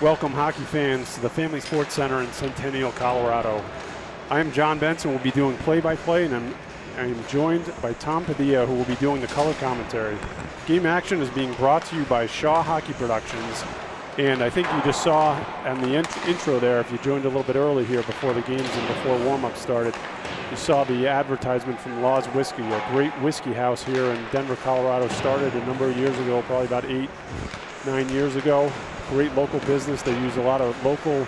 Welcome, hockey fans, to the Family Sports Center in Centennial, Colorado. I am John Benson, will be doing play-by-play, and I'm joined by Tom Padilla, who will be doing the color commentary. Game action is being brought to you by Shaw Hockey Productions, and I think you just saw on the intro there, if you joined a little bit early here before the games and before warm-up started, you saw the advertisement from Law's Whiskey, a great whiskey house here in Denver, Colorado. Started a number of years ago, probably about 8-9 years ago. Great local business. They use a lot of local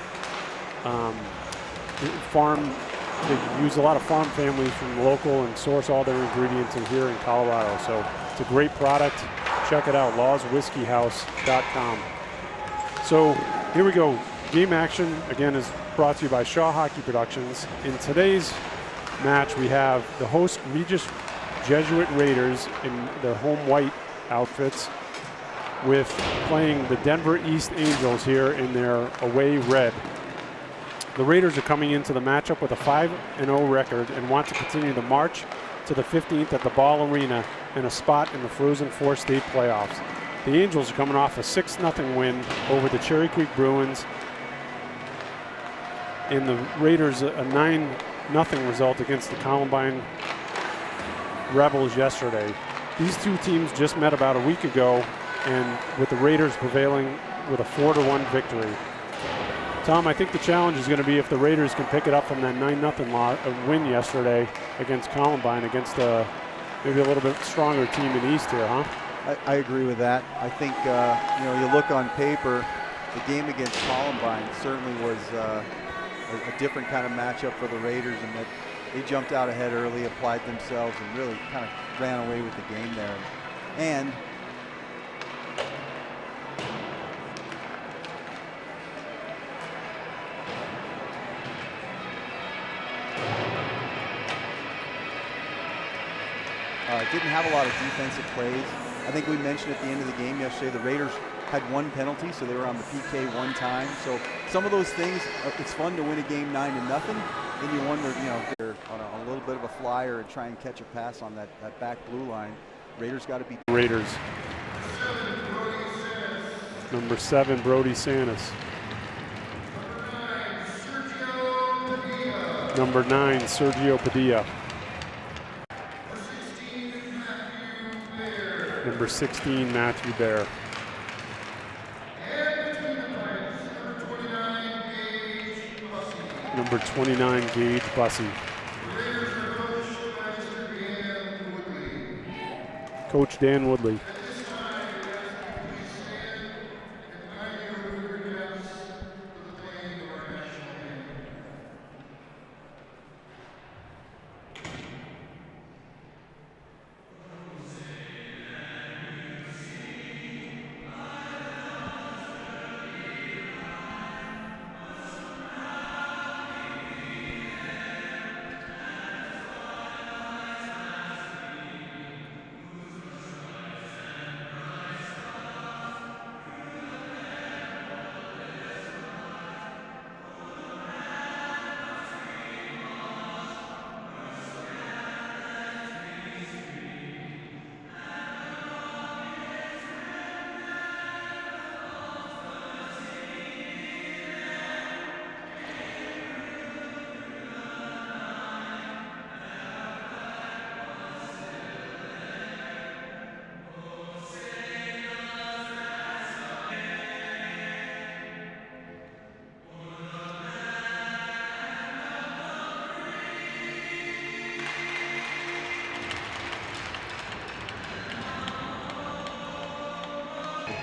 they use a lot of farm families from local and source all their ingredients in here in Colorado. So it's a great product. Check it out, lawswhiskeyhouse.com. So here we go. Game action, again, is brought to you by Shaw Hockey Productions. In today's match, we have the host Regis Jesuit Raiders in their home white outfits with playing the Denver East Angels here in their away red. The Raiders are coming into the matchup with a 5-0 record and want to continue the march to the 15th at the Ball Arena and a spot in the Frozen Four State playoffs. The Angels are coming off a 6-0 win over the Cherry Creek Bruins, and the Raiders a 9-0 result against the Columbine Rebels yesterday. These two teams just met about a week ago, and with the Raiders prevailing with a 4-1 victory. Tom, I think the challenge is going to be if the Raiders can pick it up from that 9-0 win yesterday against Columbine, against maybe a little bit stronger team in East here, huh? I agree with that. I think, you look on paper, the game against Columbine certainly was a different kind of matchup for the Raiders, and that they jumped out ahead early, applied themselves, and really kind of ran away with the game there. And didn't have a lot of defensive plays. I think we mentioned at the end of the game yesterday, the Raiders had one penalty, so they were on the PK one time. So some of those things, it's fun to win a game 9-0. Then you wonder, they're on a little bit of a flyer and try and catch a pass on that back blue line. Raiders got to beat Raiders. Number 7, Brody Sanis. Number 9, Sergio Padilla. Number 16, Matthew Bear. Number 29, Gage Bussey. Coach Dan Woodley.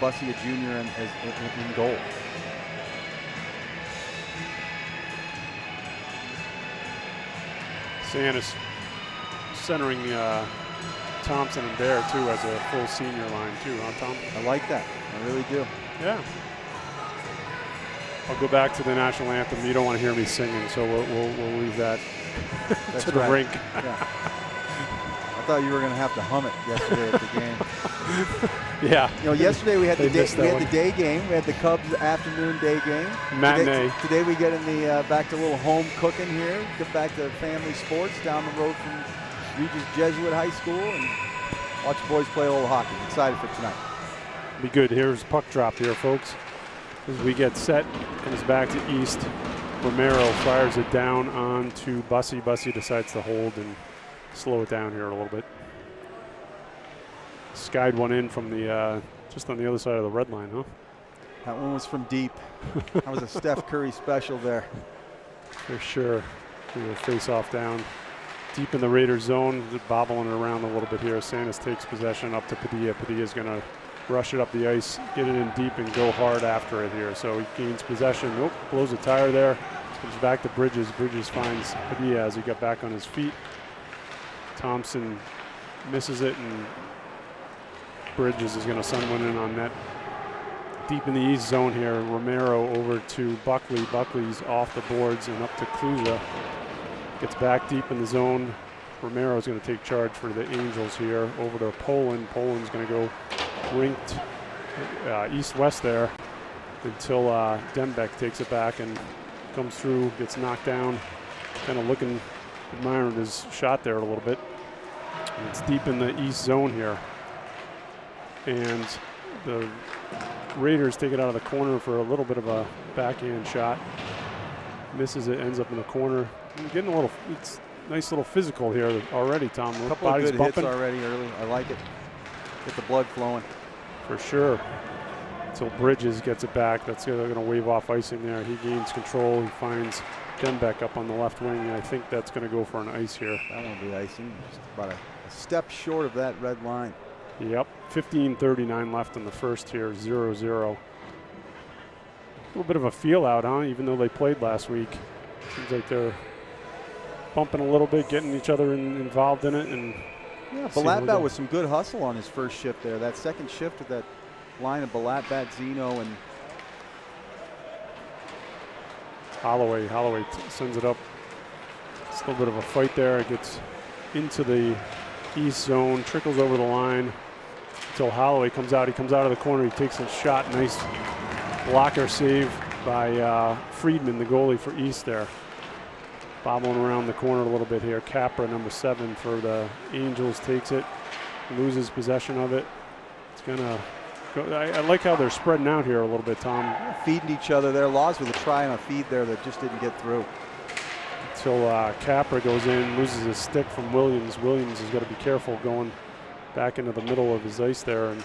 Bussey, a junior, in goal. Sanis centering Thompson and Bear, too, as a full senior line, too, huh, Tom? I like that. I really do. Yeah. I'll go back to the national anthem. You don't want to hear me singing, so we'll leave that to the rink. Yeah. I thought you were going to have to hum it yesterday at the game. Yeah. Yesterday we had the day game. We had the Cubs afternoon day game. Matinee. Today we get in the back to a little home cooking here. Get back to family sports down the road from Regis Jesuit High School and watch the boys play a little hockey. Excited for tonight. Be good. Here's puck drop here, folks. As we get set, comes back to East. Romero fires it down onto Bussy. Bussy decides to hold and slow it down here a little bit. Skied one in from the just on the other side of the red line, huh? That one was from deep. That was a Steph Curry special there. For sure. Face off down. Deep in the Raiders zone, bobbling it around a little bit here. Santos takes possession up to Padilla. Padilla's going to rush it up the ice, get it in deep, and go hard after it here. So he gains possession. Nope, blows a tire there. Comes back to Bridges. Bridges finds Padilla as he got back on his feet. Thompson misses it, and Bridges is going to send one in on net. Deep in the east zone here, Romero over to Buckley. Buckley's off the boards and up to Kluza. Gets back deep in the zone. Romero's going to take charge for the Angels here. Over to Poland. Poland's going to go rinked east-west there until Dembeck takes it back and comes through, gets knocked down. Kind of looking, admiring his shot there a little bit. And it's deep in the east zone here. And the Raiders take it out of the corner for a little bit of a backhand shot. Misses it, ends up in the corner. Getting a little, it's nice little physical here already, Tom. A couple of good hits already early. I like it. Get the blood flowing. For sure. Until Bridges gets it back. That's they're going to wave off icing there. He gains control. He finds Dembeck up on the left wing. And I think that's going to go for an ice here. That won't be icing. Just about a step short of that red line. Yep. 15:39 left in the first here. 0-0. A little bit of a feel out, huh? Even though they played last week. Seems like they're bumping a little bit, getting each other involved in it. And yeah, Balatbat with some good hustle on his first shift there. That second shift with that line of Balatbat, Zeno, and Holloway. Holloway sends it up. It's a little bit of a fight there. It gets into the east zone, trickles over the line until Holloway comes out. He comes out of the corner. He takes a shot. Nice blocker save by Friedman, the goalie for East there. Bobbling around the corner a little bit here. Capra, number 7 for the Angels, takes it, loses possession of it. It's gonna go. I like how they're spreading out here a little bit, Tom. Feeding each other there. Laws with a try on a feed there that just didn't get through. Until Capra goes in, loses his stick from Williams. Williams has got to be careful going back into the middle of his ice there, and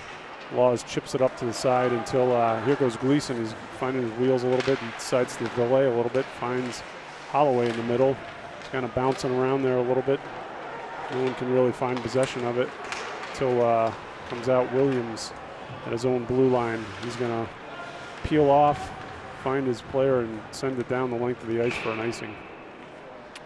Laws chips it up to the side until here goes Gleason. He's finding his wheels a little bit. He decides to delay a little bit, finds Holloway in the middle. He's kind of bouncing around there a little bit. No one can really find possession of it until comes out Williams at his own blue line. He's going to peel off, find his player, and send it down the length of the ice for an icing.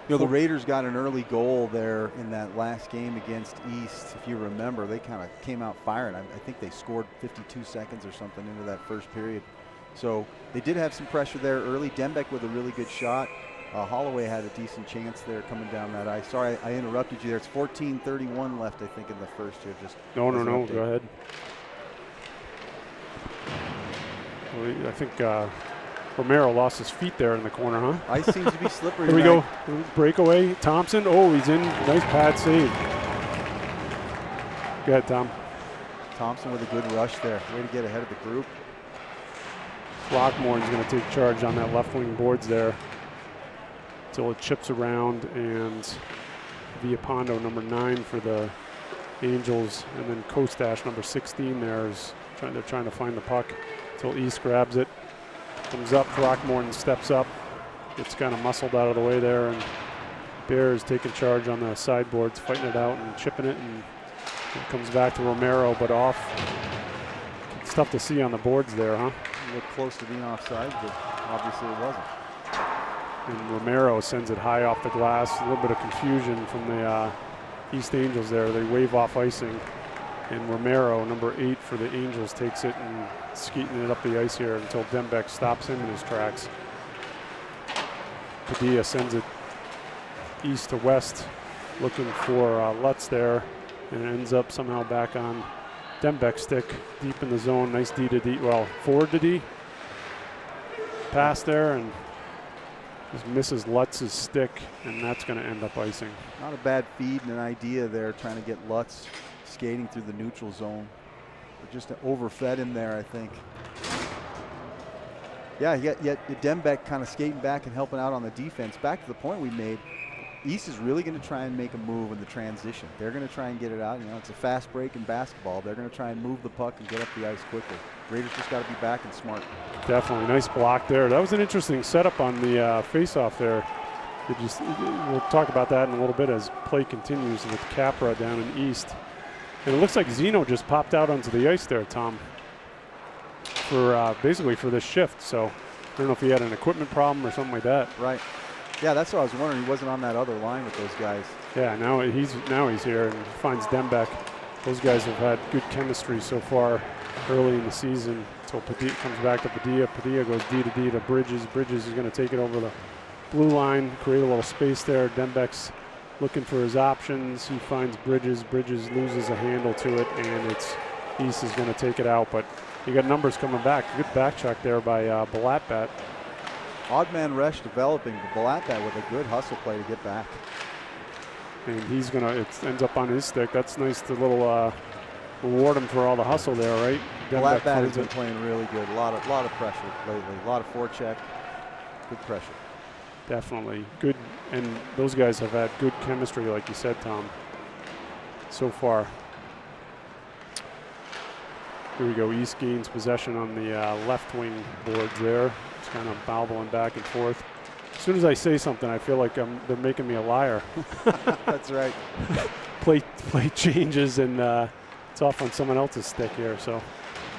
You know, the Raiders got an early goal there in that last game against East. If you remember, they kind of came out firing. I think they scored 52 seconds or something into that first period. So they did have some pressure there early. Dembeck with a really good shot. Holloway had a decent chance there coming down that ice. Sorry, I interrupted you there. It's 14:31 left, I think, in the first here. Just no. Go ahead. Well, I think Romero lost his feet there in the corner, huh? Ice seems to be slippery. Here we go. Breakaway. Thompson. Oh, he's in. Nice pad save. Go ahead, Tom. Thompson with a good rush there. Way to get ahead of the group. Throckmorton's going to take charge on that left wing boards there until it chips around, and Villapondo, number 9 for the Angels, and then Kostash, number 16 there, they're trying to find the puck until East grabs it. Comes up, Throckmorton steps up. Gets kind of muscled out of the way there, and Bear is taking charge on the sideboards, fighting it out and chipping it, and it comes back to Romero, but off. It's tough to see on the boards there, huh? Looked close to being offside, but obviously it wasn't. And Romero sends it high off the glass. A little bit of confusion from the East Angels there. They wave off icing. And Romero, number 8 for the Angels, takes it and skeeting it up the ice here until Dembeck stops him in his tracks. Padilla sends it east to west, looking for Lutz there, and it ends up somehow back on Dembeck's stick, deep in the zone. Nice D to D, well, forward to D. Pass there, and just misses Lutz's stick, and that's going to end up icing. Not a bad feed and an idea there, trying to get Lutz skating through the neutral zone. But just overfed him there, I think. Yeah, yet Dembeck kind of skating back and helping out on the defense. Back to the point we made, East is really going to try and make a move in the transition. They're going to try and get it out. You know, it's a fast break in basketball. They're going to try and move the puck and get up the ice quickly. Raiders just got to be back and smart. Definitely. Nice block there. That was an interesting setup on the face-off there. We'll talk about that in a little bit as play continues with Capra down in East. And it looks like Zeno just popped out onto the ice there, Tom, for basically for this shift. So I don't know if he had an equipment problem or something like that. Right. Yeah, that's what I was wondering. He wasn't on that other line with those guys. Yeah, now he's here and finds Dembeck. Those guys have had good chemistry so far early in the season. So Padilla comes back to Padilla. Padilla goes D to D to Bridges. Bridges is going to take it over the blue line, create a little space there. Dembeck's looking for his options. He finds Bridges. Bridges loses a handle to it, and it's East is going to take it out. But you got numbers coming back. Good back check there by Balatbat. Odd man rush developing, but Balatbat with a good hustle play to get back. And he's going to, it ends up on his stick. That's nice to little reward him for all the hustle there, right? Balatbat has been playing really good. A lot of pressure lately. A lot of forecheck. Good pressure. Definitely. Good. And those guys have had good chemistry, like you said, Tom, so far. Here we go. East gains possession on the left wing boards there. It's kind of bobbling back and forth. As soon as I say something, I feel like they're making me a liar. That's right. Play changes, and it's off on someone else's stick here. So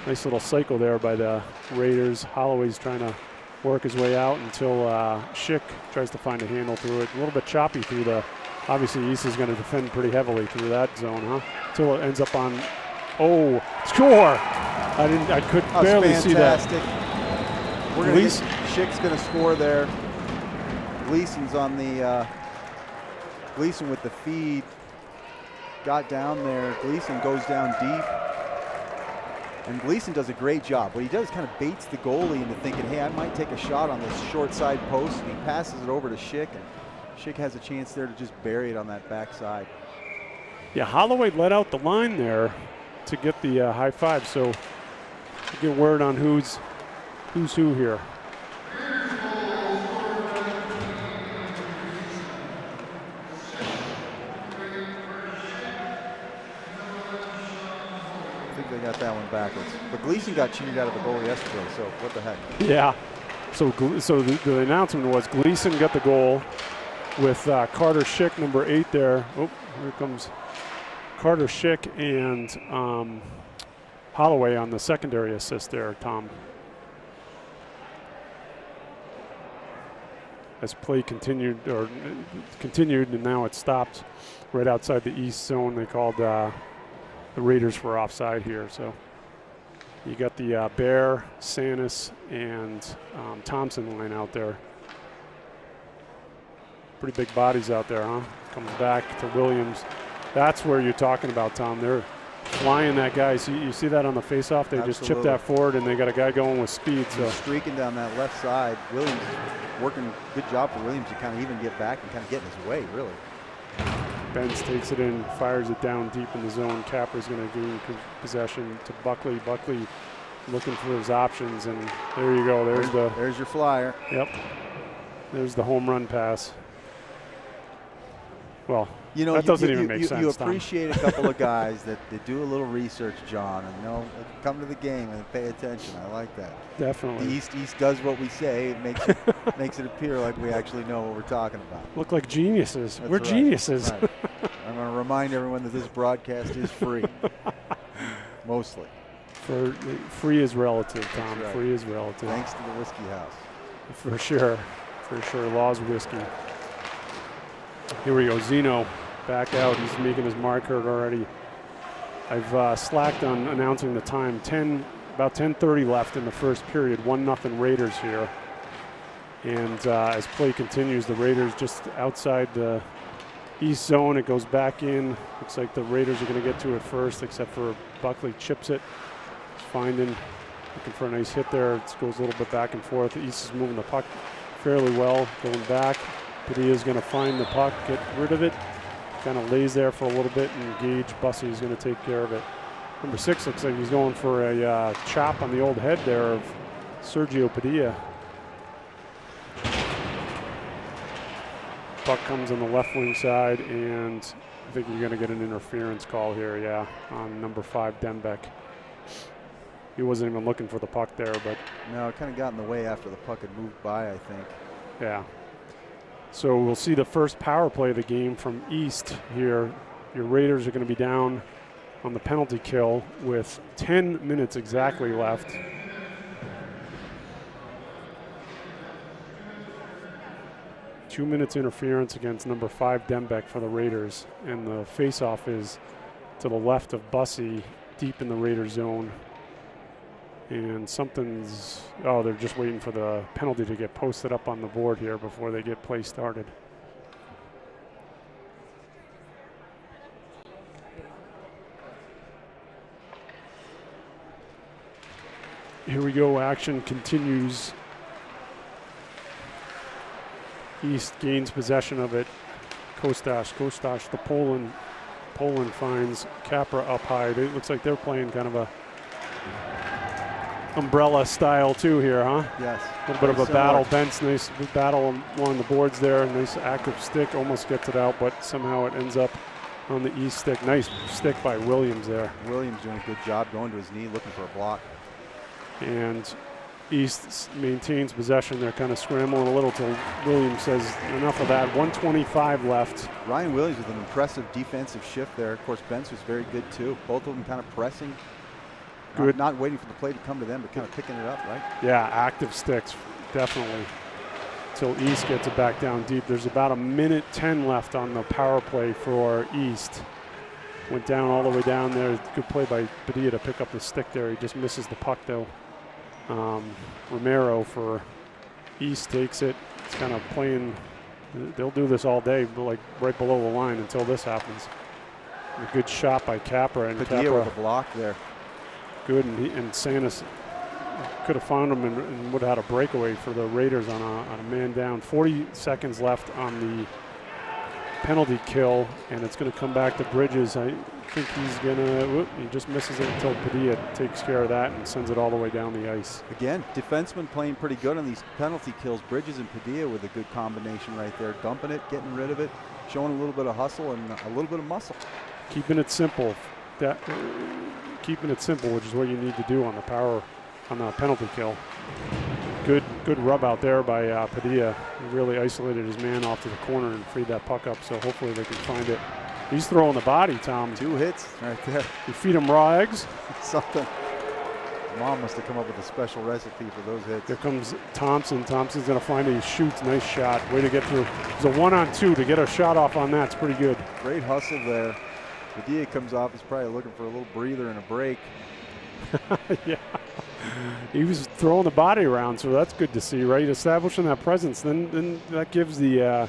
nice little cycle there by the Raiders. Holloway's trying to work his way out until Schick tries to find a handle through it. A little bit choppy through the, obviously East is going to defend pretty heavily through that zone, huh? Until it ends up on, oh, score! I could barely see that. We're going to Schick's going to score there. Gleason's on the, Gleason with the feed. Got down there. Gleason goes down deep. And Gleason does a great job. What he does is kind of baits the goalie into thinking, hey, I might take a shot on this short side post, and he passes it over to Schick, and Schick has a chance there to just bury it on that backside. Yeah, Holloway let out the line there to get the high five, so get word on who's who here. They got that one backwards. But Gleason got cheated out of the goal yesterday, so what the heck? Yeah. So the announcement was Gleason got the goal with Carter Schick, number 8 there. Oh, here comes Carter Schick and Holloway on the secondary assist there, Tom. As play continued, and now it stopped right outside the East zone. They called the Raiders were offside here. So you got the Bear, Sanis, and Thompson line out there. Pretty big bodies out there, huh? Comes back to Williams. That's where you're talking about, Tom. They're flying that guy. You see that on the faceoff? They just chip that forward, and they got a guy going with speed. So streaking down that left side. Williams working, good job for Williams to kind of even get back and kind of get in his way, really. Benz takes it in, fires it down deep in the zone. Capra's going to gain possession to Buckley. Buckley looking for his options, and there you go. There's your flyer. Yep. There's the home run pass. Well, you know, that doesn't even make sense. You appreciate a couple of guys that do a little research, John, and come to the game and pay attention. I like that. Definitely. The East does what we say. It makes it appear like we actually know what we're talking about. Look like geniuses. That's we're right. Geniuses. Right. I'm going to remind everyone that this broadcast is free, mostly. Free is relative, Tom. Right. Free is relative. Thanks to the Whiskey House. For sure. For sure. Law's Whiskey. Here we go. Zeno back out. He's making his mark heard already. I've slacked on announcing the time. About 10:30 left in the first period. 1-0 Raiders here. And as play continues, the Raiders just outside the East zone. It goes back in. Looks like the Raiders are going to get to it first, except for Buckley chips it. Looking for a nice hit there. It goes a little bit back and forth. The East is moving the puck fairly well, going back. Padilla's going to find the puck, get rid of it. Kind of lays there for a little bit, and Gage Bussey is going to take care of it. Number 6 looks like he's going for a chop on the old head there of Sergio Padilla. Puck comes on the left wing side, and I think you're going to get an interference call here, yeah, on number 5, Dembeck. He wasn't even looking for the puck there, but. No, it kind of got in the way after the puck had moved by, I think. Yeah. So we'll see the first power play of the game from East here. Your Raiders are going to be down on the penalty kill with 10 minutes exactly left. Two minutes interference against number 5 Dembeck for the Raiders, and the faceoff is to the left of Bussey, deep in the Raider zone. And something's, oh, they're just waiting for the penalty to get posted up on the board here before they get play started. Here we go, action continues. East gains possession of it. Kostash, the Poland finds Capra up high. It looks like they're playing kind of a umbrella style too here, huh? Yes. A little bit of a battle. Bent's nice battle along the boards there. Nice active stick, almost gets it out, but somehow it ends up on the East stick. Nice stick by Williams there. Williams doing a good job going to his knee, looking for a block. And East maintains possession. They're kind of scrambling a little till Williams says enough of that. 1:25 left. Ryan Williams with an impressive defensive shift there. Of course, Bent's was very good too. Both of them kind of pressing. Good. Not waiting for the play to come to them, but kind of picking it up, right? Yeah, active sticks, definitely. Till East gets it back down deep. There's about 1:10 left on the power play for East. Went down all the way down there. Good play by Padilla to pick up the stick there. He just misses the puck though. Romero for East takes it. It's kind of playing. They'll do this all day, but like right below the line until this happens. A good shot by Capra, and Padilla Capra with a block there. Good, and Santis could have found him and would have had a breakaway for the Raiders on a man down. 40 seconds left on the penalty kill, and it's going to come back to Bridges. I think he's going to, he just misses it until Padilla takes care of that and sends it all the way down the ice. Again, defensemen playing pretty good on these penalty kills. Bridges and Padilla with a good combination right there. Dumping it, getting rid of it, showing a little bit of hustle and a little bit of muscle. Keeping it simple. Keeping it simple, which is what you need to do on the penalty kill. Good rub out there by Padilla. He really isolated his man off to the corner and freed that puck up, so hopefully they can find it. He's throwing the body, Tom. 2 hits right there. You feed him raw eggs? Something. Mom must have come up with a special recipe for those hits. Here comes Thompson. Thompson's going to find it. He shoots. Nice shot. Way to get through. It's a 1-on-2 to get a shot off on that. It's pretty good. Great hustle there. Padilla comes off. He's probably looking for a little breather and a break. Yeah. He was throwing the body around, so that's good to see, right? Establishing that presence. Then that gives the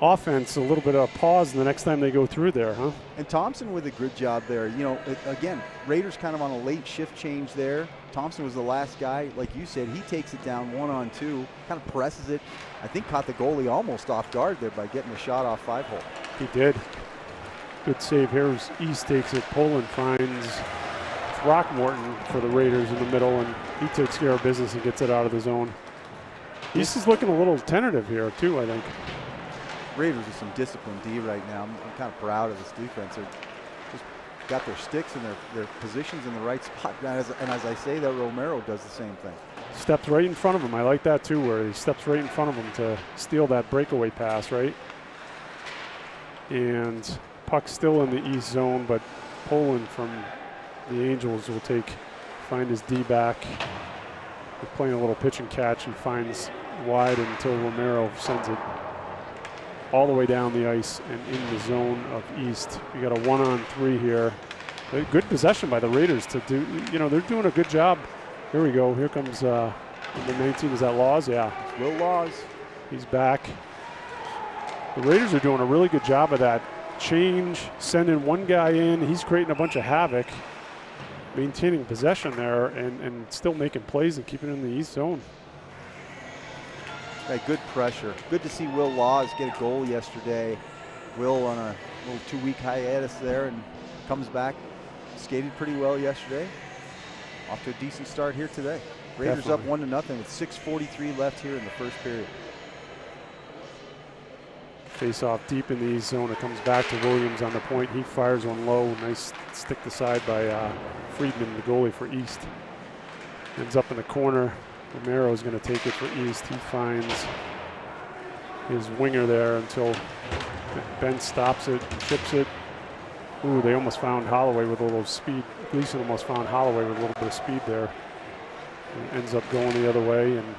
offense a little bit of a pause the next time they go through there, huh? And Thompson with a good job there. You know, again, Raiders kind of on a late shift change there. Thompson was the last guy. Like you said, he takes it down 1-on-2, kind of presses it. I think caught the goalie almost off guard there by getting a shot off 5-hole. He did. Good save. Here's East takes it. Poland finds Throckmorton for the Raiders in the middle, and he takes care of business and gets it out of the zone. East is looking a little tentative here, too, I think. Raiders with some disciplined D right now. I'm kind of proud of this defense. They're just got their sticks and their positions in the right spot. And as I say, that Romero does the same thing. Steps right in front of him. I like that, too, where he steps right in front of him to steal that breakaway pass, right? And puck still in the East zone, but Poland from the Angels will find his D back. They're playing a little pitch and catch. He finds wide until Romero sends it all the way down the ice and in the zone of East. You got a 1-on-3 here. Good possession by the Raiders to do, they're doing a good job. Here we go. Here comes number 19. Is that Laws? Yeah. Will Laws. He's back. The Raiders are doing a really good job of that. Change, sending one guy in. He's creating a bunch of havoc, maintaining possession there and still making plays and keeping it in the East zone. Hey, good pressure. Good to see Will Laws get a goal yesterday. Will on a little 2-week hiatus there and comes back. Skated pretty well yesterday. Off to a decent start here today. Raiders Definitely. up 1-0 with 6:43 left here in the first period. Face off deep in the East zone. It comes back to Williams on the point. He fires one low. Nice stick to side by Friedman, the goalie for East. Ends up in the corner. Romero is going to take it for East. He finds his winger there until Ben stops it, chips it. Ooh, they almost found Holloway with a little speed. Gleason almost found Holloway with a little bit of speed there. And ends up going the other way and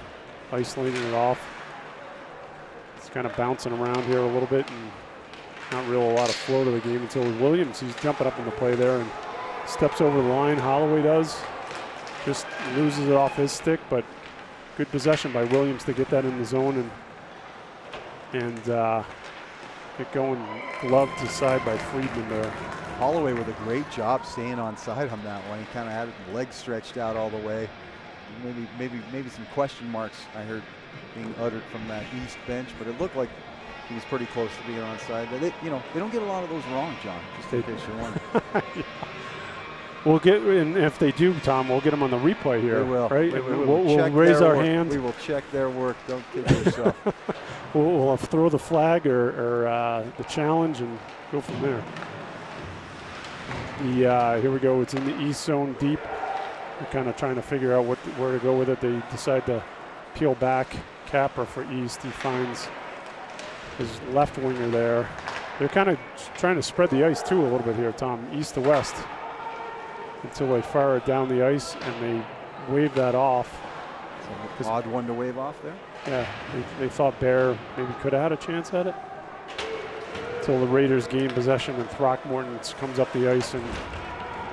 isolating it off. It's kind of bouncing around here a little bit and not real a lot of flow to the game until Williams, he's jumping up in the play there and steps over the line. Holloway does. Just loses it off his stick, but good possession by Williams to get that in the zone and get going. Glove to side by Friedman there. Holloway with a great job staying on side on that one. He kind of had his legs stretched out all the way. Maybe some question marks I heard being uttered from that East bench, but it looked like he was pretty close to being on side. But they don't get a lot of those wrong, John. Just in case you're wondering. Yeah. We'll get, and if they do, Tom, we'll get them on the replay here. We will. Right? We'll raise our hand. We will check their work. Don't kid yourself. We'll throw the flag or the challenge and go from there. Here we go. It's in the East zone deep. We're kind of trying to figure out where to go with it. They decide to peel back. Capper for East. He finds his left winger there. They're kind of trying to spread the ice too a little bit here, Tom, east to west, until they fire it down the ice and they wave that off. Some odd one to wave off there. Yeah, they thought Bear maybe could have had a chance at it. Until the Raiders gain possession and Throckmorton comes up the ice and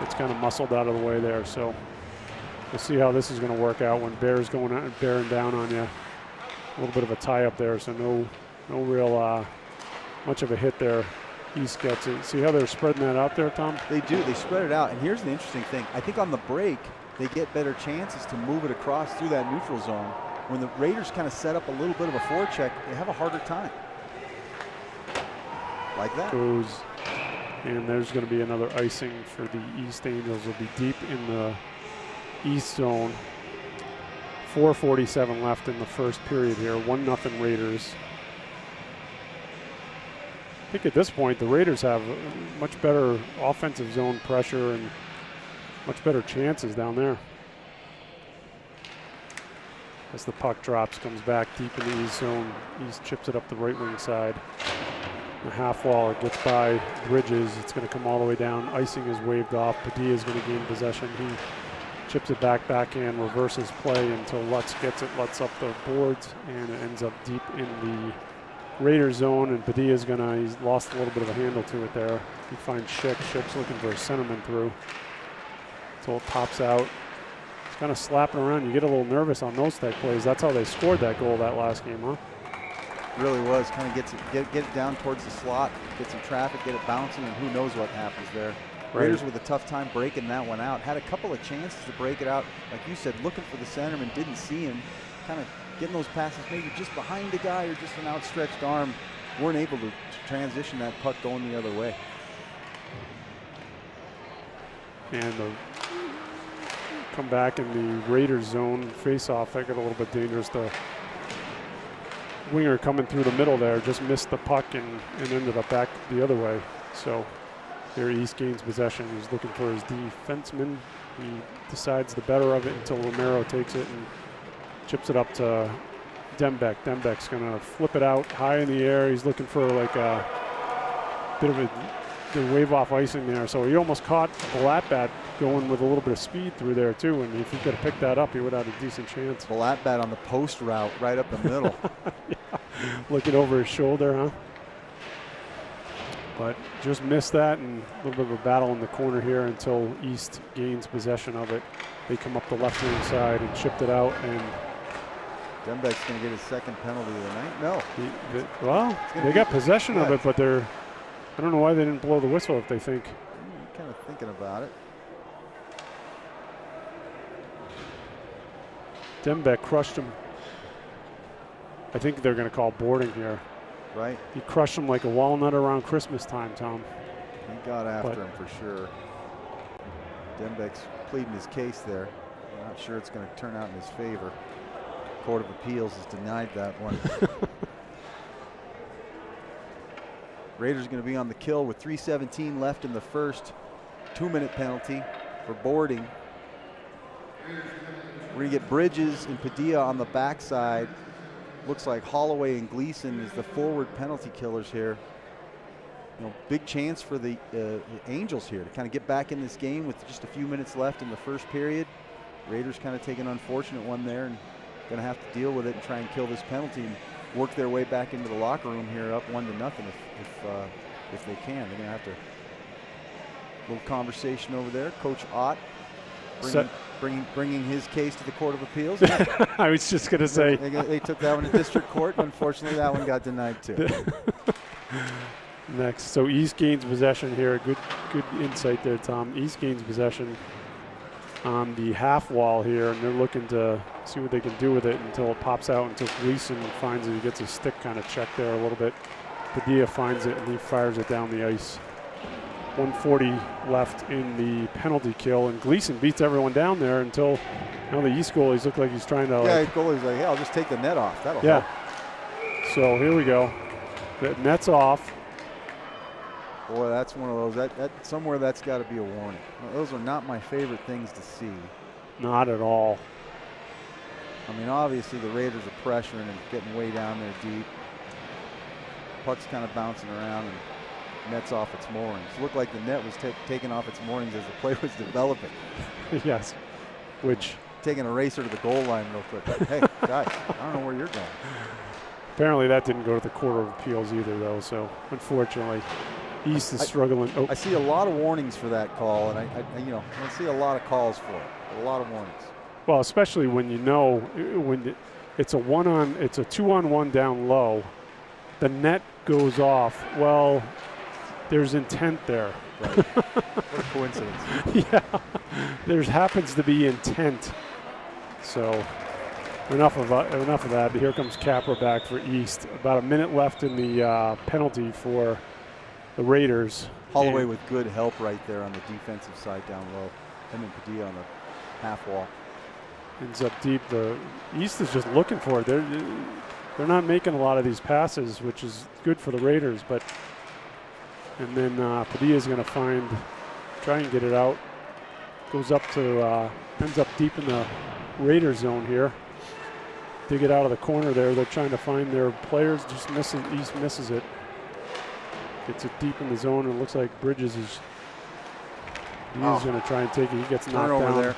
it's kind of muscled out of the way there. So we'll see how this is going to work out when Bear's going out and bearing down on you. A little bit of a tie up there, so no real much of a hit there. East gets it. See how they're spreading that out there, Tom? They do. They spread it out. And here's the interesting thing. I think on the break, they get better chances to move it across through that neutral zone. When the Raiders kind of set up a little bit of a forecheck, they have a harder time. Like that. Goes, and there's going to be another icing for the East Angels. Will be deep in the East zone. 4:47 left in the first period here. 1-0 Raiders. I think at this point the Raiders have much better offensive zone pressure and much better chances down there. As the puck drops, comes back deep in the East zone. East chips it up the right wing side. The half wall, it gets by Regis. It's going to come all the way down. Icing is waved off. Padilla is going to gain possession. He chips it backhand, reverses play until Lutz gets it. Lutz up the boards, and it ends up deep in the Raider zone. And Padilla is going to, he's lost a little bit of a handle to it there. He finds Schick. Schick's looking for a centerman through. So it pops out. It's kind of slapping around. You get a little nervous on those type plays. That's how they scored that goal that last game, huh? Really was. Kind of get it down towards the slot, get some traffic, get it bouncing, and who knows what happens there. Right. Raiders with a tough time breaking that one out. Had a couple of chances to break it out. Like you said, looking for the centerman, didn't see him. Kind of getting those passes maybe just behind the guy or just an outstretched arm. Weren't able to transition that puck going the other way. And come back in the Raiders zone face-off. That got a little bit dangerous. The winger coming through the middle there just missed the puck and ended up back the other way. So here East gains possession. He's looking for his defenseman. He decides the better of it until Romero takes it and chips it up to Dembeck. Dembeck's going to flip it out high in the air. He's looking for like a bit of the wave off icing there. So he almost caught Balatbat going with a little bit of speed through there too. And if he could have picked that up, he would have had a decent chance. Balatbat on the post route right up the middle. Yeah. Looking over his shoulder, huh? But just missed that, and a little bit of a battle in the corner here until East gains possession of it. They come up the left wing side and chipped it out, and Dembeck's going to get his second penalty of the night. No. Well, they got possession of it, but I don't know why they didn't blow the whistle if they think. Kind of thinking about it. Dembeck crushed him. I think they're going to call boarding here. Right. He crushed him like a walnut around Christmas time, Tom. He got after him for sure. Dembeck's pleading his case there. I'm not sure it's going to turn out in his favor. Court of Appeals has denied that one. Raiders going to be on the kill with 3:17 left in the first. 2-minute penalty for boarding. We're going to get Bridges and Padilla on the backside. Looks like Holloway and Gleason is the forward penalty killers here. Big chance for the Angels here to kind of get back in this game with just a few minutes left in the first period. Raiders kind of take an unfortunate one there and going to have to deal with it and try and kill this penalty and work their way back into the locker room here up 1-0 if they can. They're going to have to. Little conversation over there. Coach Ott bringing his case to the Court of Appeals. I was just going to say. They took that one to district court. Unfortunately, that one got denied too. Next, so East gains possession here. Good insight there, Tom. East gains possession on the half wall here, and they're looking to see what they can do with it until it pops out, until Gleason finds it. He gets his stick kind of checked there a little bit. Padilla finds it, and he fires it down the ice. 1:40 left in the penalty kill, and Gleason beats everyone down there until the East goalies look like he's trying to. Yeah, goalie's like, I'll just take the net off. That'll help. So here we go. The net's off. Boy, that's one of those. That somewhere that's got to be a warning. Those are not my favorite things to see. Not at all. I mean, obviously the Raiders are pressuring and getting way down there deep. Puck's kind of bouncing around and net's off its moorings. It looked like the net was taken off its moorings as the play was developing. Yes, which. Taking a racer to the goal line real quick. Like, hey, guys, I don't know where you're going. Apparently that didn't go to the Court of Appeals either, though, so unfortunately. East is struggling. I see a lot of warnings for that call, and I see a lot of calls for it. A lot of warnings. Well, especially when when it's a 2-on-1 down low, the net goes off. Well, there's intent there. Right. What a coincidence. Yeah, there happens to be intent. So enough of that. Here comes Capra back for East. About a minute left in the penalty for the Raiders. Holloway with good help right there on the defensive side down low. Him and Padilla on the half wall. Ends up deep. The East is just looking for it. They're not making a lot of these passes, which is good for the Raiders. And then Padilla's going to try and get it out. Goes up to, ends up deep in the Raider zone here. Dig it out of the corner there. They're trying to find their players. Just misses. East misses it. Gets it deep in the zone, and it looks like Bridges is going to try and take it. He gets knocked down there.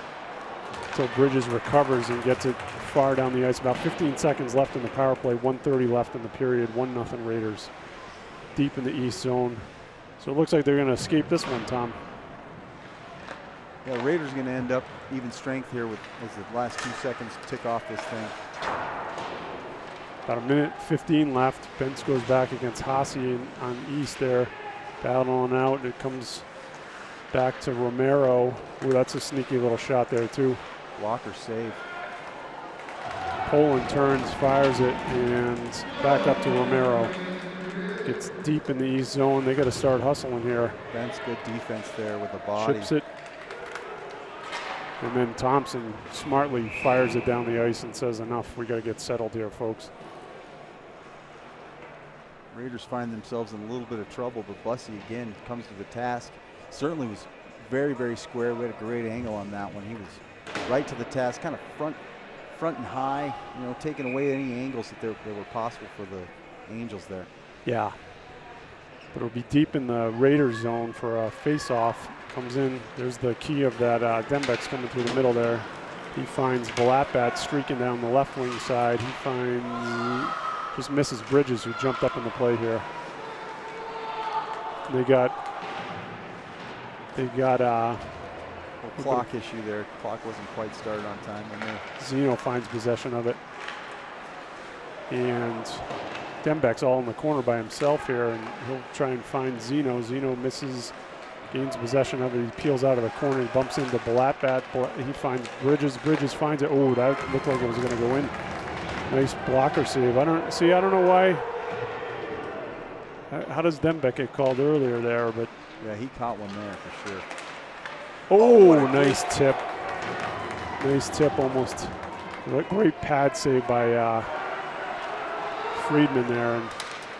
So Bridges recovers and gets it far down the ice. About 15 seconds left in the power play. 1:30 left in the period. 1-0 Raiders. Deep in the East zone. So it looks like they're going to escape this one, Tom. Yeah, the Raiders are going to end up even strength here as the last 2 seconds tick off this thing. About 1:15 left. Bentz goes back against Haase on East there. Battling out. It comes back to Romero. Ooh, that's a sneaky little shot there, too. Blocker save. Poland turns, fires it, and back up to Romero. Gets deep in the East zone. They got to start hustling here. Bentz good defense there with the body. Chips it. And then Thompson smartly fires it down the ice and says, enough. We got to get settled here, folks. Raiders find themselves in a little bit of trouble, but Bussey again comes to the task. Certainly was very, very square. We had a great angle on that one. He was right to the task, kind of front and high, taking away any angles that were possible for the Angels there. Yeah. But it'll be deep in the Raiders zone for a face-off. Comes in. There's the key of that. Dembeck's coming through the middle there. He finds Blatbat streaking down the left wing side. He finds... just misses Bridges, who jumped up in the play here. They got a clock issue there. Clock wasn't quite started on time. Zeno finds possession of it. And Dembeck's all in the corner by himself here, and he'll try and find Zeno. Zeno misses, gains possession of it. He peels out of the corner. He bumps into Blatbat. He finds Bridges. Bridges finds it. Oh, that looked like it was going to go in. Nice blocker save. I don't know why. How does Dembeck get called earlier there? But yeah, he caught one there for sure. Oh, nice tip. Nice tip, almost. Great pad save by Friedman there. And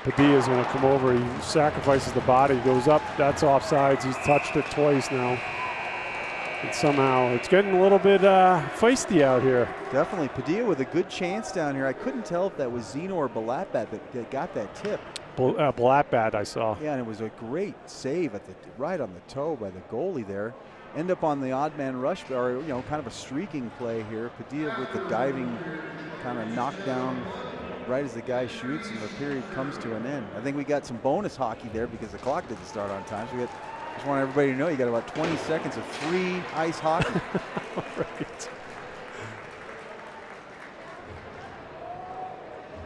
Padilla's going to come over. He sacrifices the body, goes up. That's offsides. He's touched it twice now. And somehow it's getting a little bit feisty out here. Definitely. Padilla with a good chance down here. I couldn't tell if that was Zeno or Balatbat that got that tip. Balatbat, I saw. Yeah, and it was a great save right on the toe by the goalie there. End up on the odd man rush, or kind of a streaking play here. Padilla with the diving kind of knockdown right as the guy shoots, and the period comes to an end. I think we got some bonus hockey there because the clock didn't start on time. So just want everybody to know you got about 20 seconds of free ice hockey. Right.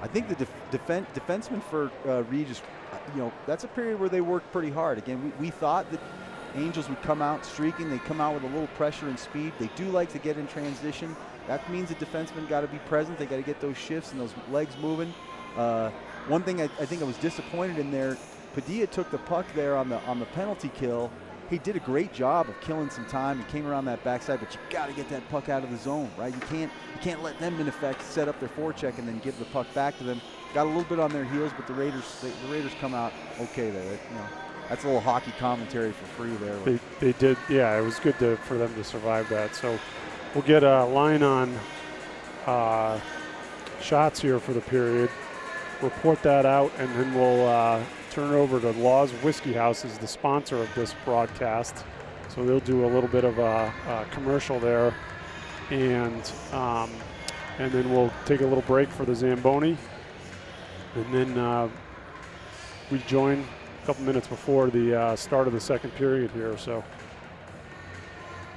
I think the defenseman for Regis, that's a period where they worked pretty hard. Again, we thought that Angels would come out streaking. They come out with a little pressure and speed. They do like to get in transition. That means the defensemen got to be present. They got to get those shifts and those legs moving. One thing I think I was disappointed in there, Padilla took the puck there on the penalty kill. He did a great job of killing some time. He came around that backside, but you got to get that puck out of the zone, right? You can't let them in effect set up their forecheck and then give the puck back to them. Got a little bit on their heels, but the Raiders come out okay there. That's a little hockey commentary for free there. They did, yeah. It was good for them to survive that. So we'll get a line on shots here for the period. Report that out, and then we'll turn it over to Law's Whiskey House, is the sponsor of this broadcast. So they'll do a little bit of a commercial there, and then we'll take a little break for the Zamboni, and then we join a couple minutes before the start of the second period here. So,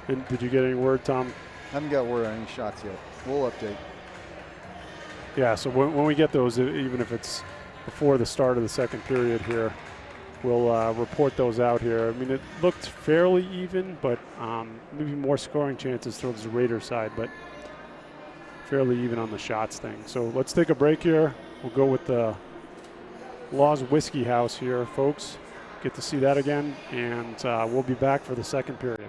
and did you get any word, Tom? Haven't got word on any shots yet. We'll update. Yeah, so when we get those, even if it's before the start of the second period here, we'll report those out here. I mean, it looked fairly even, but maybe more scoring chances towards the Raiders side, but fairly even on the shots thing. So let's take a break here. We'll go with the Law's Whiskey House here, folks. Get to see that again, and we'll be back for the second period.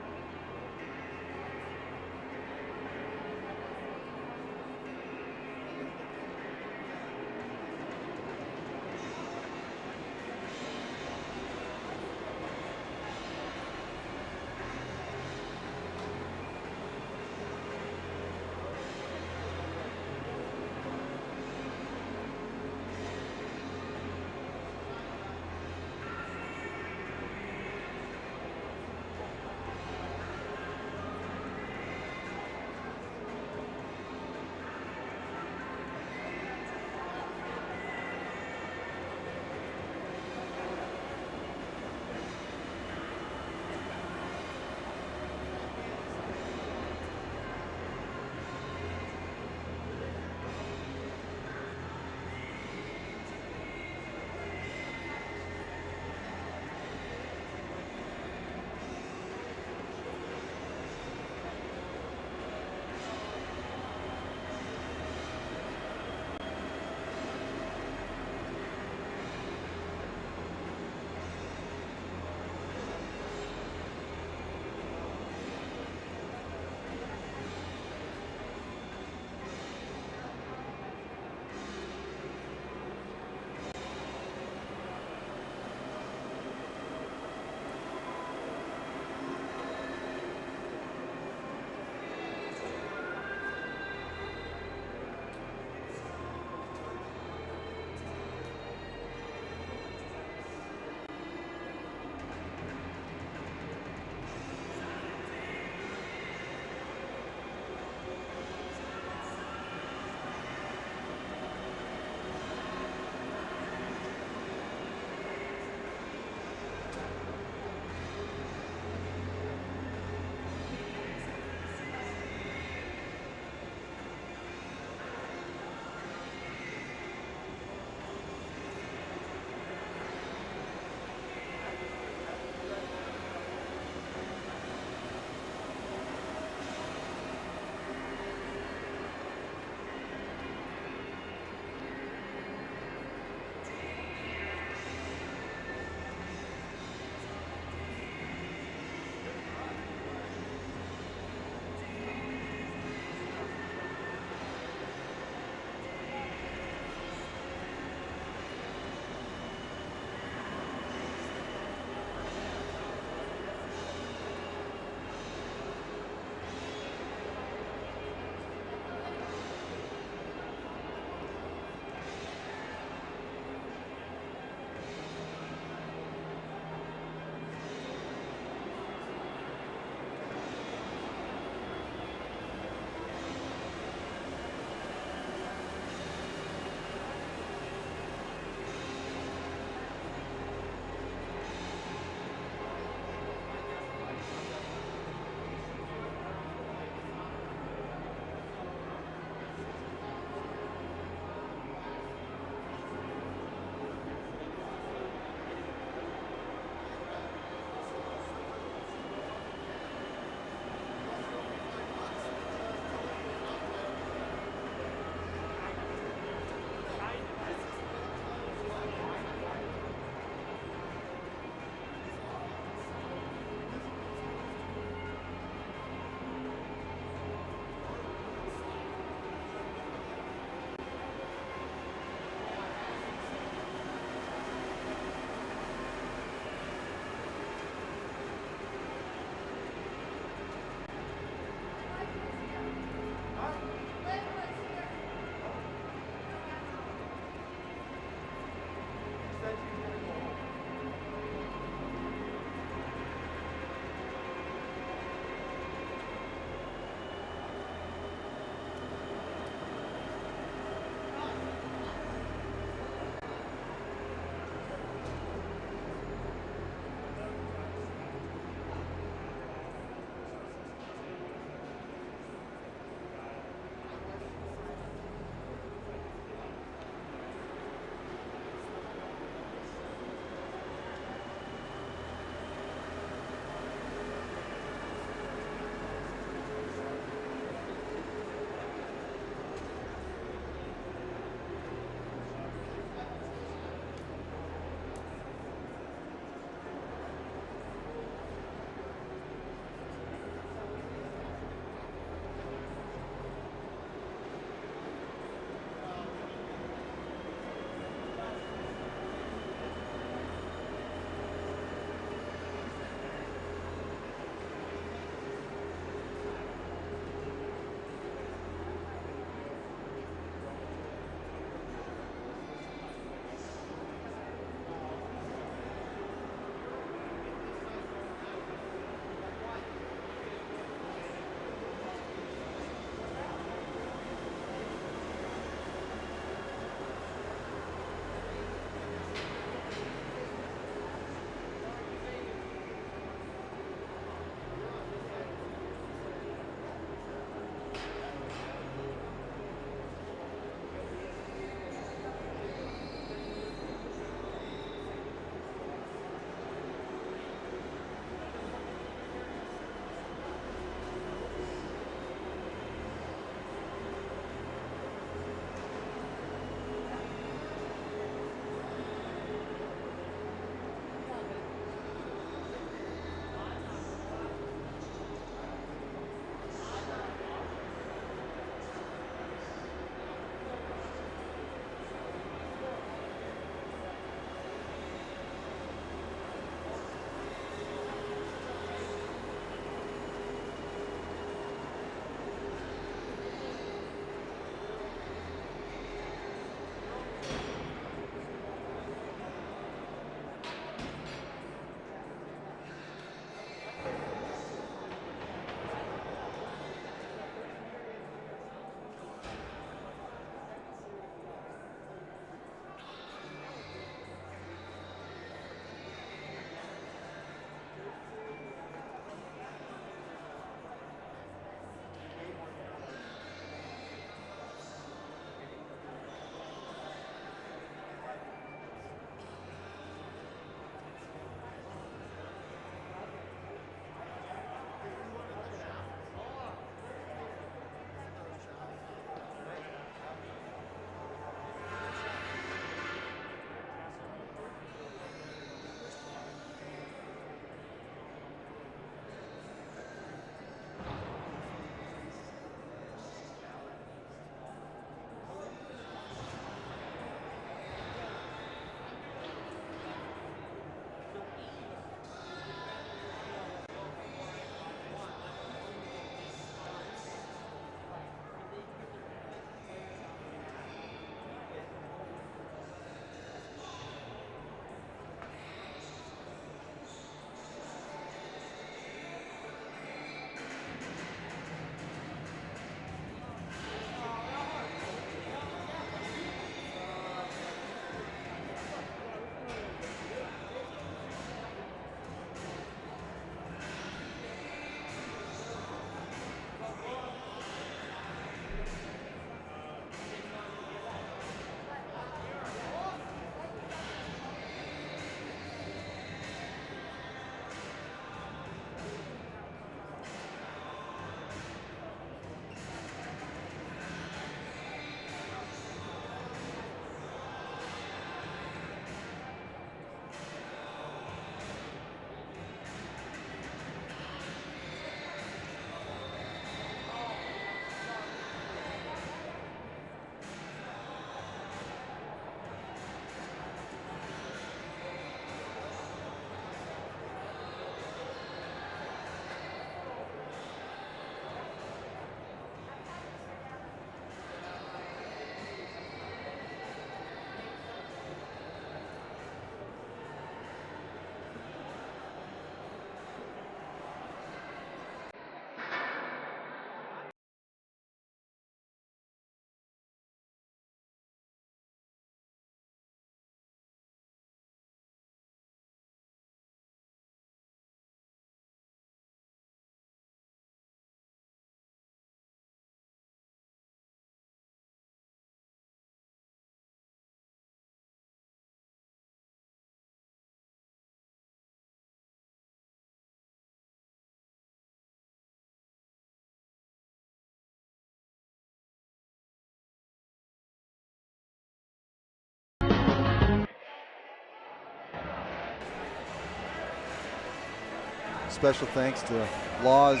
special thanks to Law's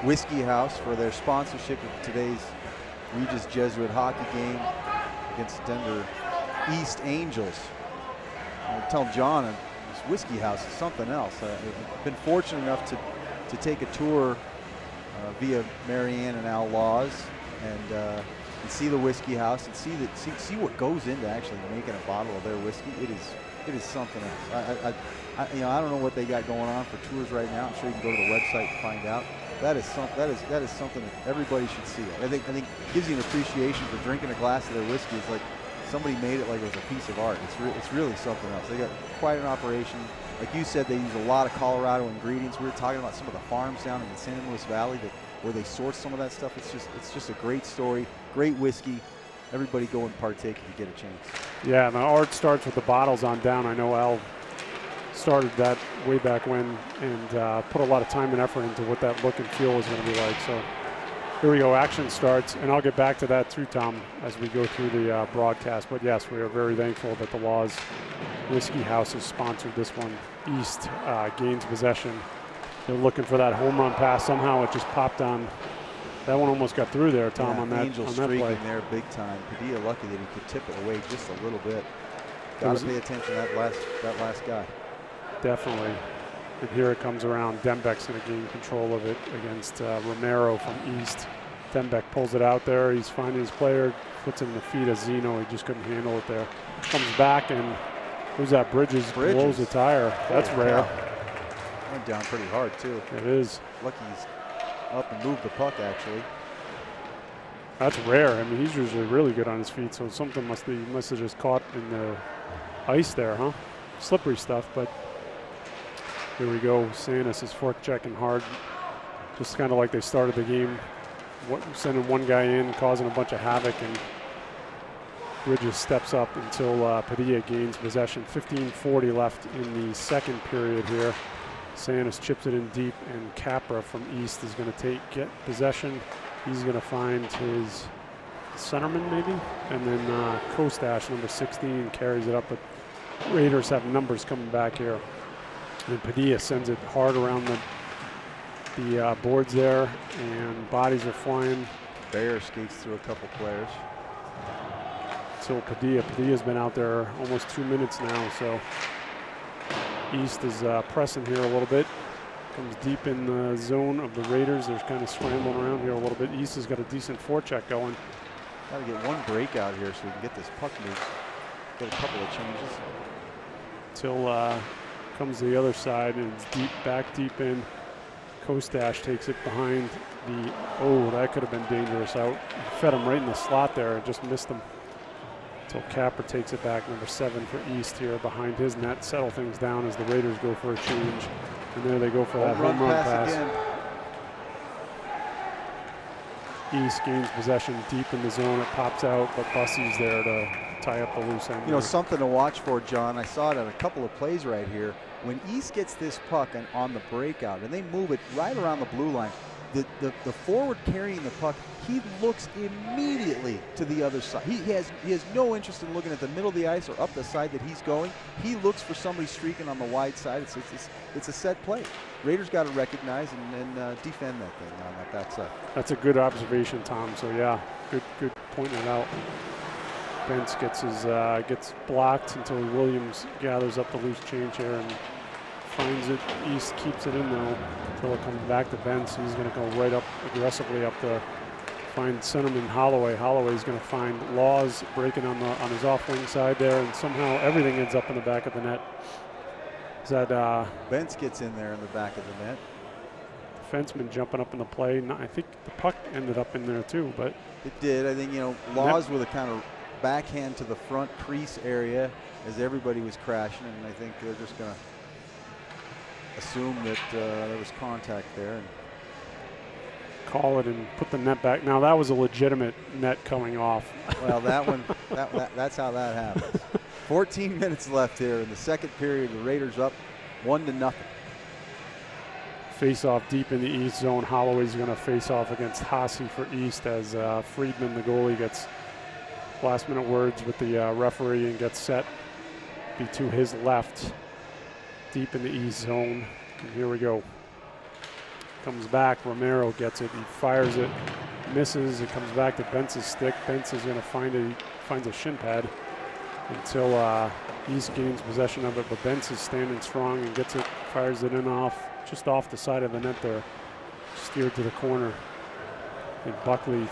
Whiskey House for their sponsorship of today's Regis Jesuit hockey game against Denver East Angels. I tell John, this Whiskey House is something else. I've been fortunate enough to take a tour via Marianne and Al Laws and see the Whiskey House and see what goes into actually making a bottle of their whiskey. It is something else. I don't know what they got going on for tours right now. I'm sure you can go to the website and find out. That is something that everybody should see. I think it gives you an appreciation for drinking a glass of their whiskey. It's like somebody made it like it was a piece of art. It's really something else. They got quite an operation. Like you said, they use a lot of Colorado ingredients. We were talking about some of the farms down in the San Luis Valley where they source some of that stuff. It's just a great story, great whiskey. Everybody go and partake if you get a chance. Yeah, and the art starts with the bottles on down. I know Al started that way back when and put a lot of time and effort into what that look and feel was going to be like. So here we go, action starts, and I'll get back to that too, Tom, as we go through the broadcast. But yes, we are very thankful that the Laws Whiskey House has sponsored this one. East gains possession. They're looking for that home run pass. Somehow it just popped on. That one almost got through there, Tom, on that Angels streaking there big time. Padilla lucky that he could tip it away just a little bit. Got to pay attention to that last guy. Definitely. And here it comes around. Dembeck's going to gain control of it against Romero from East. Dembeck pulls it out there. He's finding his player, puts it in the feet of Zeno. He just couldn't handle it there. Comes back, and who's that? Bridges blows the tire. That's rare. Went down pretty hard, too. It is. Lucky he's up and moved the puck, actually. That's rare. I mean, he's usually really good on his feet, so something must have just caught in the ice there, huh? Slippery stuff, but here we go. Sanis is fork checking hard, just kind of like they started the game, sending one guy in, causing a bunch of havoc, and Regis steps up until Padilla gains possession. 15:40 left in the second period here. Sanis chips it in deep, and Capra from East is going to get possession. He's going to find his centerman maybe, and then Kostash, number 16, carries it up. But Raiders have numbers coming back here. And Padilla sends it hard around the boards there, and bodies are flying. Bear skates through a couple players. So Padilla's been out there almost 2 minutes now, so East is pressing here a little bit. Comes deep in the zone of the Raiders. They're kind of scrambling around here a little bit. East has got a decent forecheck going. Got to get one breakout here so we can get this puck moved. Get a couple of changes. Till comes the other side, and it's back deep in. Kostash takes it behind the, that could have been dangerous out. Fed him right in the slot there and just missed him. Until Capper takes it back, number 7 for East here behind his net. Settle things down as the Raiders go for a change. And there they go for that home run pass. East gains possession deep in the zone. It pops out, but Bussy's there to tie up the loose end. You know, something to watch for, John. I saw it on a couple of plays right here. When East gets this puck on the breakout and they move it right around the blue line, the forward carrying the puck, he looks immediately to the other side. He has no interest in looking at the middle of the ice or up the side that he's going. He looks for somebody streaking on the wide side. It's a set play. Raiders got to recognize and defend that thing on that backside. That's a good observation, Tom. So yeah, good pointing it out. Bentz gets blocked until Williams gathers up the loose change here and finds it. East keeps it in though until it comes back to Bentz. He's going to go right up aggressively up the find centerman Holloway. Holloway's going to find Laws breaking on his off wing side there, and somehow everything ends up in the back of the net. Is that Bentz gets in there in the back of the net. Defenseman jumping up in the play. I think the puck ended up in there too, but it did. I think Laws with a kind of backhand to the front crease area as everybody was crashing, and I think they're just going to assume that there was contact there and call it and put the net back. Now that was a legitimate net coming off. Well, that one, that's how that happens. 14 minutes left here in the second period. The Raiders up 1-0. Face off deep in the East zone. Holloway's going to face off against Haase for East as Friedman, the goalie, gets last minute words with the referee and gets set. Be to his left, deep in the East zone. And here we go. Comes back, Romero gets it, he fires it, misses, it comes back to Bentz's stick. Bentz is gonna finds a shin pad until East gains possession of it, but Bentz is standing strong and gets it, fires it in just off the side of the net there, steered to the corner. And Buckley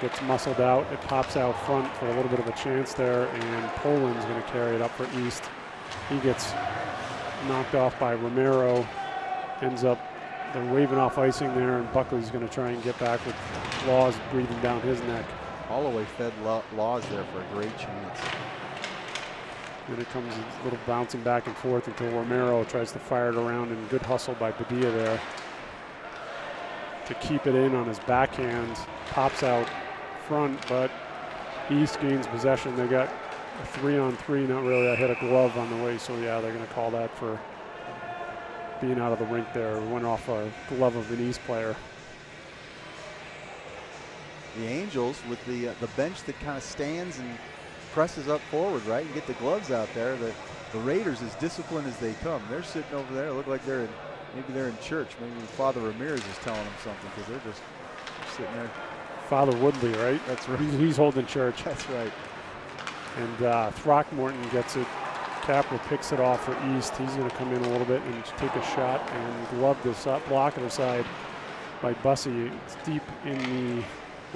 gets muscled out. It pops out front for a little bit of a chance there, and Poland's going to carry it up for East. He gets knocked off by Romero. They're waving off icing there, and Buckley's going to try and get back with Laws breathing down his neck. Holloway fed Laws there for a great chance. Then it comes a little bouncing back and forth until Romero tries to fire it around, and good hustle by Padilla there to keep it in on his backhand. Pops out front, but East gains possession. They got a 3-on-3, not really. I hit a glove on the way, so yeah, they're going to call that for being out of the rink there. Went off a glove of an East player. The Angels with the bench that kind of stands and presses up forward, right, and get the gloves out there. The Raiders, as disciplined as they come, they're sitting over there. Look like maybe they're in church. Maybe Father Ramirez is telling them something, because they're just sitting there. Father Woodley, right? That's right. He's holding church. That's right. And Throckmorton gets it. Capra picks it off for East. He's going to come in a little bit and take a shot and glove this up, block it aside by Bussey. It's deep in the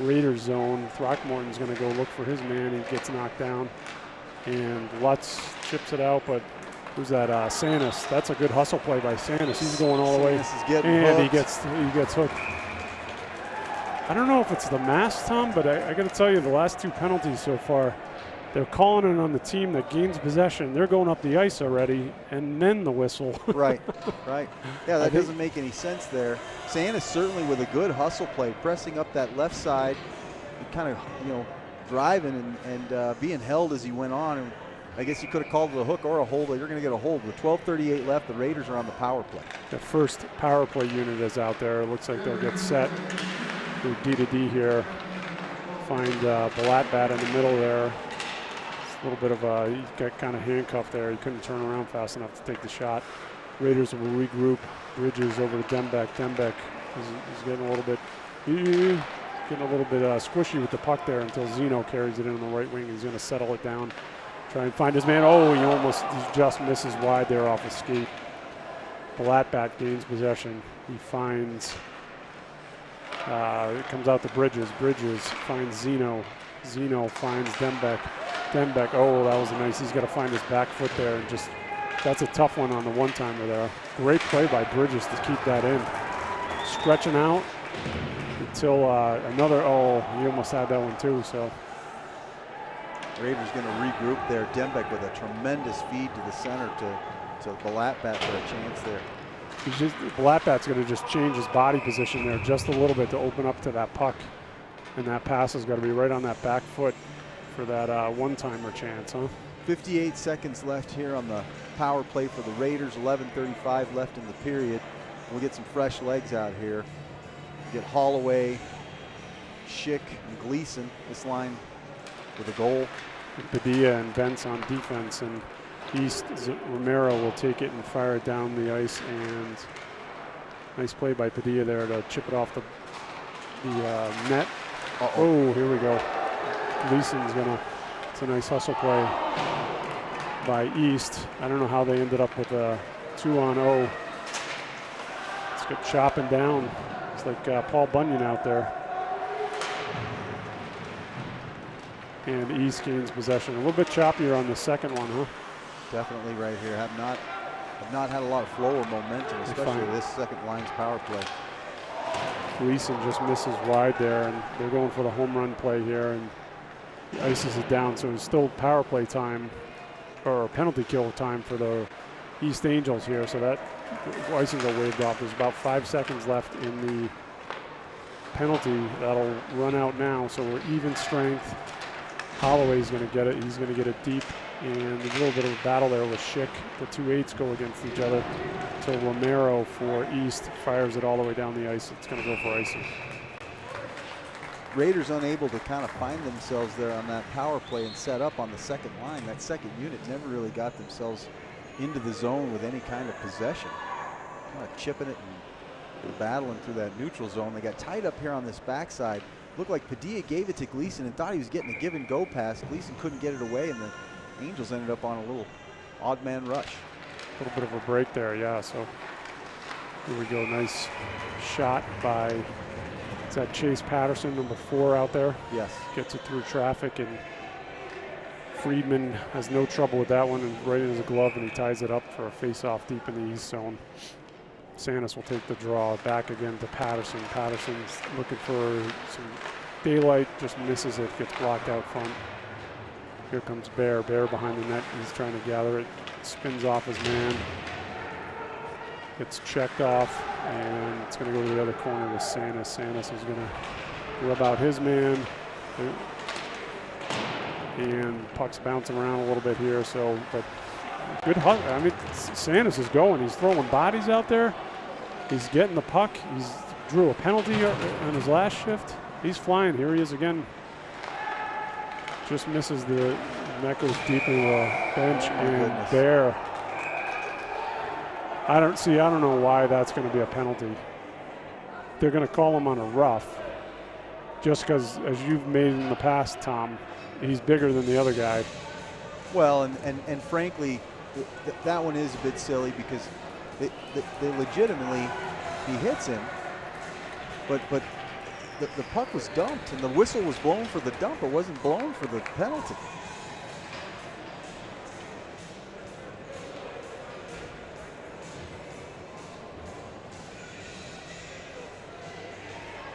Raiders zone. Throckmorton's going to go look for his man. He gets knocked down. And Lutz chips it out, but who's that? Sanis. That's a good hustle play by Sanis. He's going all the way. And he gets hooked. I don't know if it's the mask, Tom, but I got to tell you, the last two penalties so far, they're calling it on the team that gains possession. They're going up the ice already, and then the whistle. Right. Yeah, that doesn't make any sense there. Sanis certainly with a good hustle play, pressing up that left side, and kind of, driving and being held as he went on. And I guess you could have called it a hook or a hold. You're going to get a hold. With 12:38 left, the Raiders are on the power play. The first power play unit is out there. It looks like they'll get set through D-to-D here. Find Balatbat in the middle there. A little bit of he got kind of handcuffed there. He couldn't turn around fast enough to take the shot. Raiders will regroup. Bridges over to Dembeck. Dembeck is getting a little bit squishy with the puck there until Zeno carries it in on the right wing. He's going to settle it down, try and find his man. Oh, he just misses wide there off a skate. Balatbat gains possession. He finds. It comes out to Bridges. Bridges finds Zeno. Zeno finds Dembeck. Dembeck, oh, that was nice. He's got to find his back foot there, and that's a tough one on the one-timer there. Great play by Bridges to keep that in. Stretching out until he almost had that one too, so. Raiders going to regroup there. Dembeck with a tremendous feed to the center to Balatbat for a chance there. Balatbat's going to just change his body position there just a little bit to open up to that puck, and that pass has got to be right on that back foot for that one-timer chance, huh? 58 seconds left here on the power play for the Raiders. 11:35 left in the period. We'll get some fresh legs out here. Get Holloway, Schick, and Gleason. This line with a goal. Padilla and Bentz on defense, and East Romero will take it and fire it down the ice. And nice play by Padilla there to chip it off the net. Oh, here we go. Gleason's it's a nice hustle play by East. I don't know how they ended up with a 2-on-0. It's good chopping down. It's like Paul Bunyan out there. And East gains possession. A little bit choppier on the second one, huh? Definitely right here. Have not had a lot of flow or momentum, especially this second line's power play. Gleason just misses wide there, and they're going for the home run play here, and he ices it down, so it's still power play time, or penalty kill time for the East Angels here, so that icing got waved off. There's about 5 seconds left in the penalty. That'll run out now, so we're even strength. Holloway's going to get it. He's going to get it deep, and a little bit of a battle there with Schick. The two eights go against each other until Romero for East fires it all the way down the ice. It's going to go for icing. Raiders unable to kind of find themselves there on that power play and set up on the second line. That second unit never really got themselves into the zone with any kind of possession. Kind of chipping it and battling through that neutral zone. They got tied up here on this backside. Looked like Padilla gave it to Gleason and thought he was getting a give-and-go pass. Gleason couldn't get it away, and the Angels ended up on a little odd man rush. A little bit of a break there, yeah. So here we go. Nice shot by, is that Chase Patterson, number 4 out there? Yes. Gets it through traffic, and Friedman has no trouble with that one, and right in his glove, and he ties it up for a face-off deep in the east zone. Sanis will take the draw back again to Patterson. Patterson's looking for some daylight, just misses it, gets blocked out front. Here comes Bear. Bear behind the net. He's trying to gather it. Spins off his man. Gets checked off, and it's going to go to the other corner to Sanis. Sanis is going to rub out his man. And puck's bouncing around a little bit here, so, but good hug. I mean, Sanis is going. He's throwing bodies out there. He's getting the puck. He's drew a penalty on his last shift. He's flying. Here he is again. Just misses the net, goes deep into the bench, and Bear. I don't know why that's going to be a penalty. They're going to call him on a rough, just because, as you've made in the past, Tom, he's bigger than the other guy. Well, and frankly, that one is a bit silly because they legitimately, he hits him, but the puck was dumped and the whistle was blown for the dump. It wasn't blown for the penalty.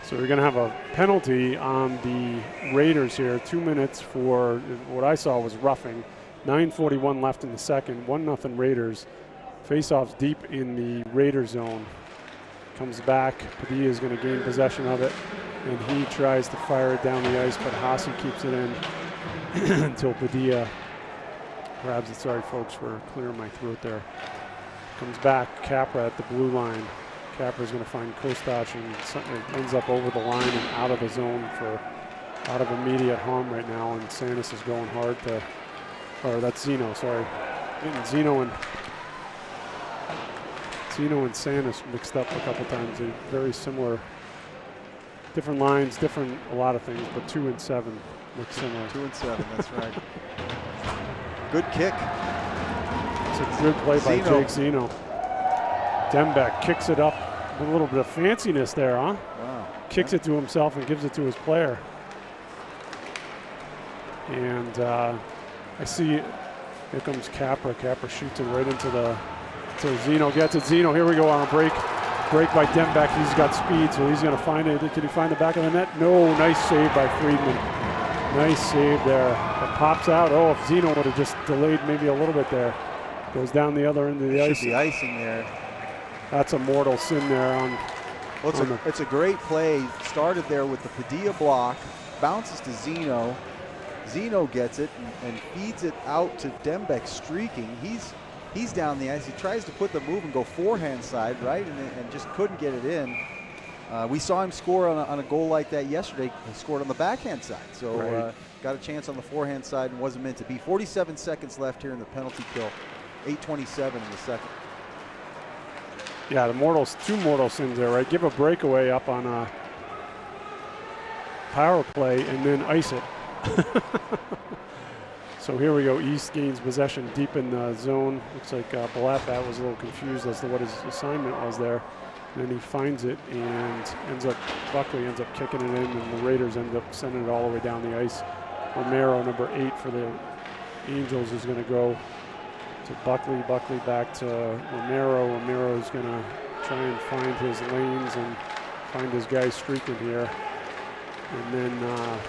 So we're going to have a penalty on the Raiders here. 2 minutes for what I saw was roughing. 9:41 left in the second. 1-0 Raiders. Faceoffs deep in the Raider zone. Comes back. Padilla is going to gain possession of it, and he tries to fire it down the ice, but Haase keeps it in until Padilla grabs it. Sorry, folks, for clearing my throat there. Comes back. Capra at the blue line. Capra's going to find Kostach, and it ends up over the line and out of the zone for out of immediate harm right now. And Sanis is going hard to, or that's Zeno, sorry. Getting Zeno and Sanis mixed up a couple times. They're very similar, different lines, different a lot of things, but 2 and 7 look similar. 2 and 7, that's right. Good kick. It's a good play by Jake Zeno. Dembeck kicks it up with a little bit of fanciness there, huh? Wow. Kicks it to himself and gives it to his player. And I see, here comes Capra. Capra shoots it right into the, so Zeno gets it. Zeno, here we go on a break. Break by Dembeck. He's got speed, so he's going to find it. Did he find the back of the net? No, nice save by Friedman. Nice save there. It pops out. Oh, if Zeno would have just delayed maybe a little bit there. Goes down the other end of the ice. Should be icing there. That's a mortal sin there on. Well, it's a great play. Started there with the Padilla block, bounces to Zeno. Zeno gets it and feeds it out to Dembeck streaking. He's down the ice. He tries to put the move and go forehand side, right, and just couldn't get it in. We saw him score on a goal like that yesterday. He scored on the backhand side, so right. Got a chance on the forehand side and wasn't meant to be. 47 seconds left here in the penalty kill. 8:27 in the second. Yeah, two mortal sins there, right? Give a breakaway up on a power play and then ice it. So here we go. East gains possession deep in the zone. Looks like Balapat was a little confused as to what his assignment was there. And then he finds it and Buckley ends up kicking it in, and the Raiders end up sending it all the way down the ice. Romero, number 8 for the Angels, is going to go to Buckley. Buckley back to Romero. Romero's going to try and find his lanes and find his guy streaking here. And then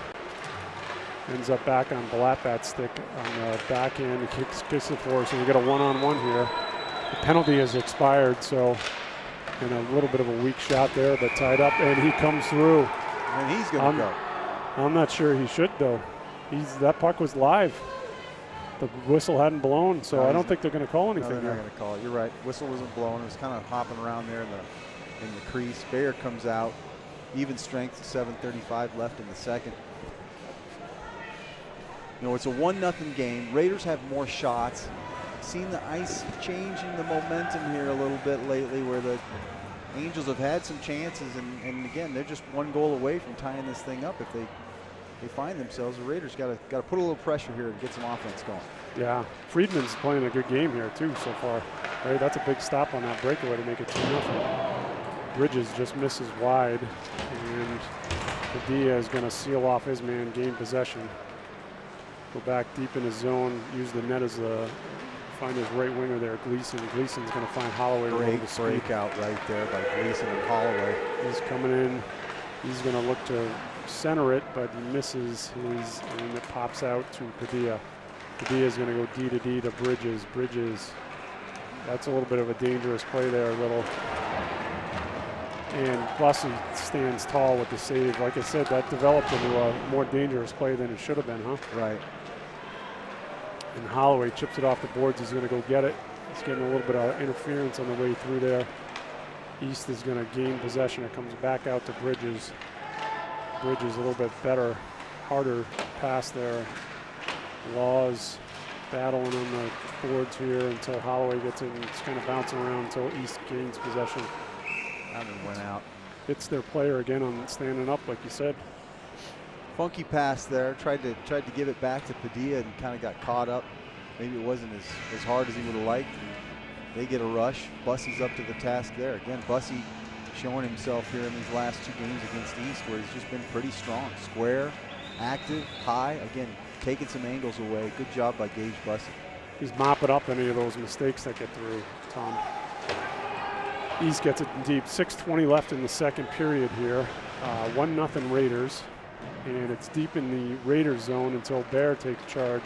ends up back on Balapat's stick on the backhand. He kicks it for us, so we get a one-on-one here. The penalty has expired, so and a little bit of a weak shot there, but tied up, and he comes through. And he's going to go. I'm not sure he should, though. That puck was live. The whistle hadn't blown, so I don't think they're going to call anything. No, they're not going to call it. You're right. Whistle wasn't blown. It was kind of hopping around there in the crease. Bayer comes out. Even strength. 7:35 left in the second. You know, it's a 1-0 game. Raiders have more shots. Seen the ice changing the momentum here a little bit lately, where Angels have had some chances, and again, they're just one goal away from tying this thing up. If they find themselves, the Raiders got to put a little pressure here and get some offense going. Yeah, Friedman's playing a good game here too so far. Right, that's a big stop on that breakaway to make it 2-0. Bridges just misses wide, and Padilla is going to seal off his man, gain possession. Go back deep in his zone, use the net as a find his right winger there, Gleason. Gleason's going to find Holloway. Great breakout right there by Gleason and Holloway. He's coming in. He's going to look to center it, but he misses his, and it pops out to Padilla. Padilla is going to go D to D to Bridges. Bridges, that's a little bit of a dangerous play there, a little. And Bussey stands tall with the save. Like I said, that developed into a more dangerous play than it should have been, huh? Right. And Holloway chips it off the boards. He's going to go get it. He's getting a little bit of interference on the way through there. East is going to gain possession. It comes back out to Bridges. Bridges a little bit better, harder pass there. Laws battling on the boards here until Holloway gets it, and it's kind of bouncing around until East gains possession. That one went out. Hits their player again on standing up, like you said. Funky pass there. Tried to give it back to Padilla and kind of got caught up. Maybe it wasn't as hard as he would have liked. And they get a rush. Bussey's up to the task there. Again, Bussey showing himself here in these last two games against East, where he's just been pretty strong. Square, active, high. Again, taking some angles away. Good job by Gage Bussey. He's mopping up any of those mistakes that get through, Tom. East gets it deep. 6:20 left in the second period here. 1-0 Raiders. And it's deep in the Raiders zone until Bear takes charge.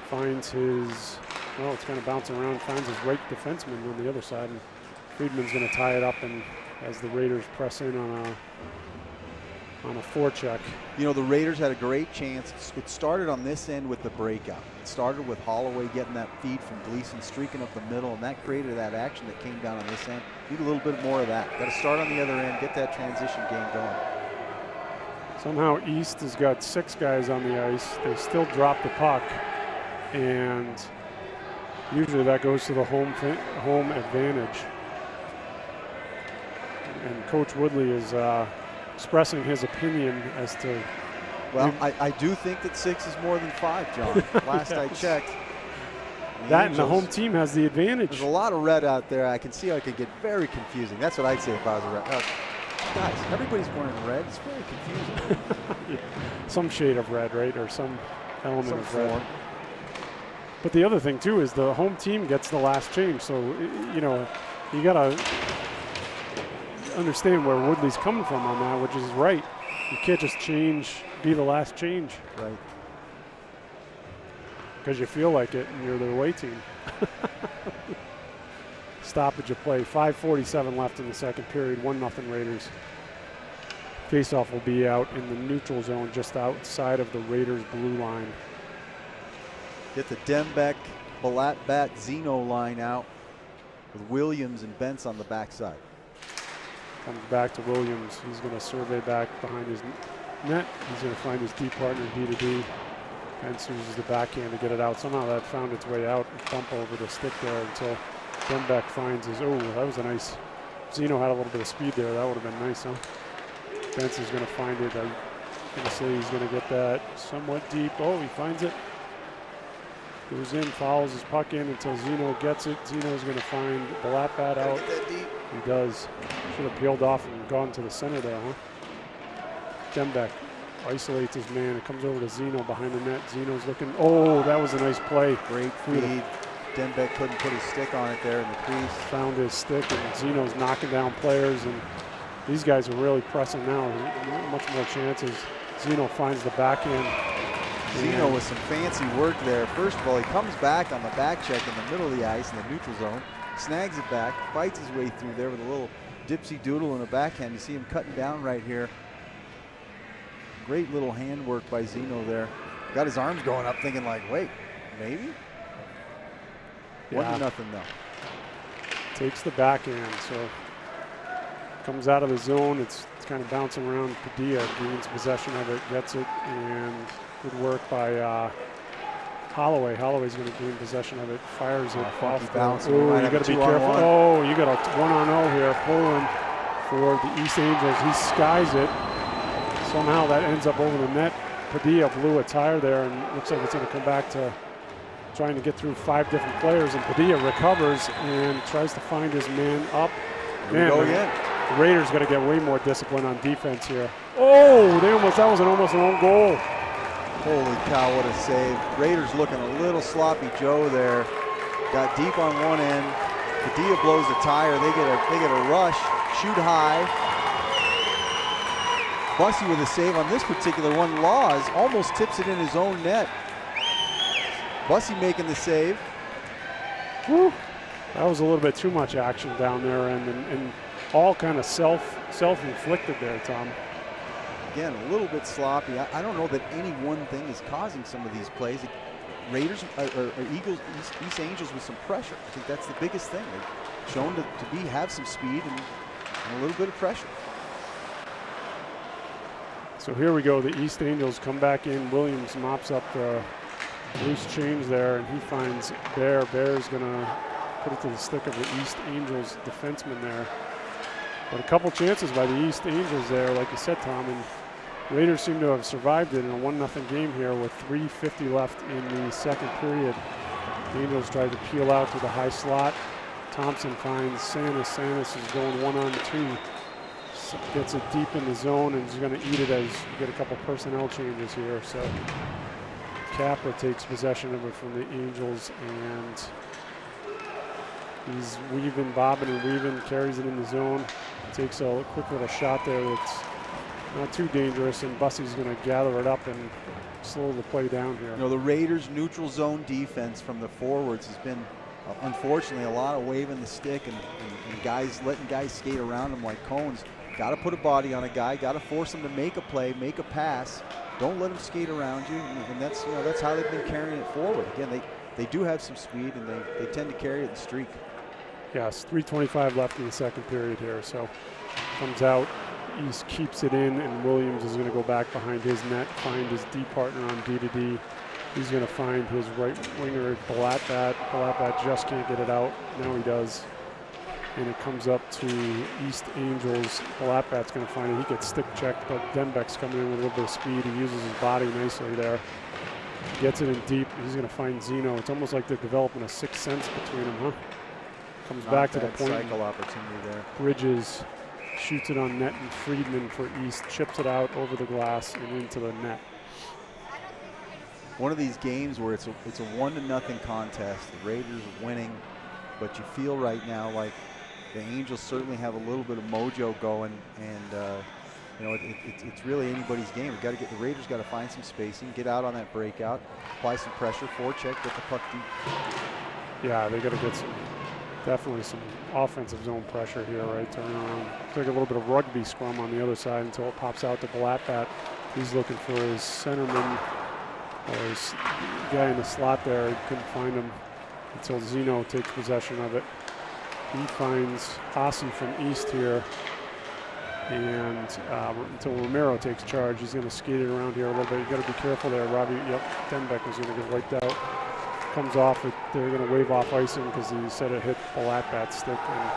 Finds his, well, it's kind of bouncing around, finds his right defenseman on the other side. And Friedman's going to tie it up, and as the Raiders press in on a forecheck. You know, the Raiders had a great chance. It started on this end with the breakout. It started with Holloway getting that feed from Gleason, streaking up the middle, and that created that action that came down on this end. Need a little bit more of that. Got to start on the other end, get that transition game going. Somehow East has got 6 guys on the ice. They still drop the puck, and usually that goes to the home advantage. And Coach Woodley is expressing his opinion as to. Well, I do think that 6 is more than 5, John. Last yes. I checked. That and the home team has the advantage. There's a lot of red out there. I can see how it could get very confusing. That's what I'd say if I was a red. Guys, everybody's wearing red. It's very confusing. Yeah. Some shade of red, right? Or some element of red. Form. But the other thing, too, is the home team gets the last change. So, you know, you got to understand where Woodley's coming from on that, which is right. You can't just be the last change. Right. Because you feel like it and you're the away team. Stoppage of play. 5:47 left in the second period. 1-0 Raiders. Faceoff will be out in the neutral zone just outside of the Raiders' blue line. Get the Dembeck, Balat-Bat, Zeno line out with Williams and Bentz on the backside. Comes back to Williams. He's going to survey back behind his net. He's going to find his D partner, D to D. Bentz uses the backhand to get it out. Somehow that found its way out. Bump over the stick there until Dembeck finds his, oh, that was a nice, Zeno had a little bit of speed there. That would have been nice, huh? Bentz is going to find it. I'm going to say he's going to get that somewhat deep. Oh, he finds it. Goes in, fouls his puck in until Zeno gets it. Zeno's going to find Balat-Bat out. He does. Should have peeled off and gone to the center there, huh? Dembeck isolates his man. It comes over to Zeno behind the net. Zeno's looking. Oh, that was a nice play. Great feed. Dembeck couldn't put his stick on it there in the crease. Found his stick, and Zeno's knocking down players, and these guys are really pressing now. Much more chances. Zeno finds the backhand. Zeno with some fancy work there. First of all, he comes back on the back check in the middle of the ice in the neutral zone, snags it back, fights his way through there with a little dipsy doodle and a backhand. You see him cutting down right here. Great little hand work by Zeno there. Got his arms going up thinking like, wait, maybe? Yeah. 1-0 though. Takes the backhand, so comes out of the zone. It's kind of bouncing around. Padilla gains possession of it, gets it, and good work by Holloway. Holloway's going to gain possession of it, fires it off. Bounce. Oh, you got to be careful. Oh, you got a 1-on-0 here. Poland for the East Angels. He skies it. Somehow that ends up over the net. Padilla blew a tire there, and looks like it's going to come back to trying to get through 5 different players. And Padilla recovers and tries to find his man up. Here we go again. The Raiders got to get way more discipline on defense here. Oh, that was almost an own goal. Holy cow, what a save. Raiders looking a little sloppy Joe there. Got deep on one end. Padilla blows a tire. They get a rush, shoot high. Bussy with a save on this particular one. Laws almost tips it in his own net. Bussy making the save. Whew. That was a little bit too much action down there, and all kind of self-inflicted there, Tom. Again, a little bit sloppy. I don't know that any one thing is causing some of these plays. Raiders or Eagles, East Angels with some pressure. I think that's the biggest thing. They've shown to have some speed and a little bit of pressure. So here we go. The East Angels come back in. Williams mops up the loose change there, and he finds Bear. Bear's going to put it to the stick of the East Angels defenseman there. But a couple chances by the East Angels there, like you said, Tom, and Raiders seem to have survived it in a 1-0 game here with 3:50 left in the second period. The Angels tried to peel out to the high slot. Thompson finds Sanis. Sanis is going 1-on-2. Gets it deep in the zone and is going to eat it as you get a couple personnel changes here. So Capra takes possession of it from the Angels, and he's weaving, bobbing and weaving, carries it in the zone. Takes a quick little shot there that's not too dangerous, and Bussy's going to gather it up and slow the play down here. You know, the Raiders' neutral zone defense from the forwards has been, unfortunately, a lot of waving the stick and guys letting guys skate around them like cones. Got to put a body on a guy. Got to force him to make a play, make a pass. Don't let him skate around you, and that's how they've been carrying it forward. Again, they do have some speed, and they tend to carry it in streak. Yes, 3:25 left in the second period here. So comes out, East keeps it in, and Williams is going to go back behind his net, find his D partner on D-to-D. He's going to find his right winger, Balatbat. Balatbat just can't get it out. Now he does. And it comes up to East Angels. Balatbat's going to find it. He gets stick checked, but Denbeck's coming in with a little bit of speed. He uses his body nicely there. Gets it in deep. He's going to find Zeno. It's almost like they're developing a sixth sense between them, huh? Comes back to the point. Cycle opportunity there. Bridges shoots it on net, and Friedman for East chips it out over the glass and into the net. One of these games where it's a 1-0 contest. The Raiders are winning, but you feel right now like the Angels certainly have a little bit of mojo going, and it's really anybody's game. The Raiders got to find some spacing, get out on that breakout, apply some pressure, forecheck, get the puck deep. Yeah, they got to get definitely some offensive zone pressure here, right? Turn around. It's like a little bit of rugby scrum on the other side until it pops out to Balatbat. He's looking for his centerman or his guy in the slot there. He couldn't find him until Zeno takes possession of it. He finds Hossie from East here, and until Romero takes charge, he's going to skate it around here a little bit. You got to be careful there, Robbie. Yep, Denbeck is going to get wiped out. Comes off it. They're going to wave off icing because he said it hit Balatbat's stick and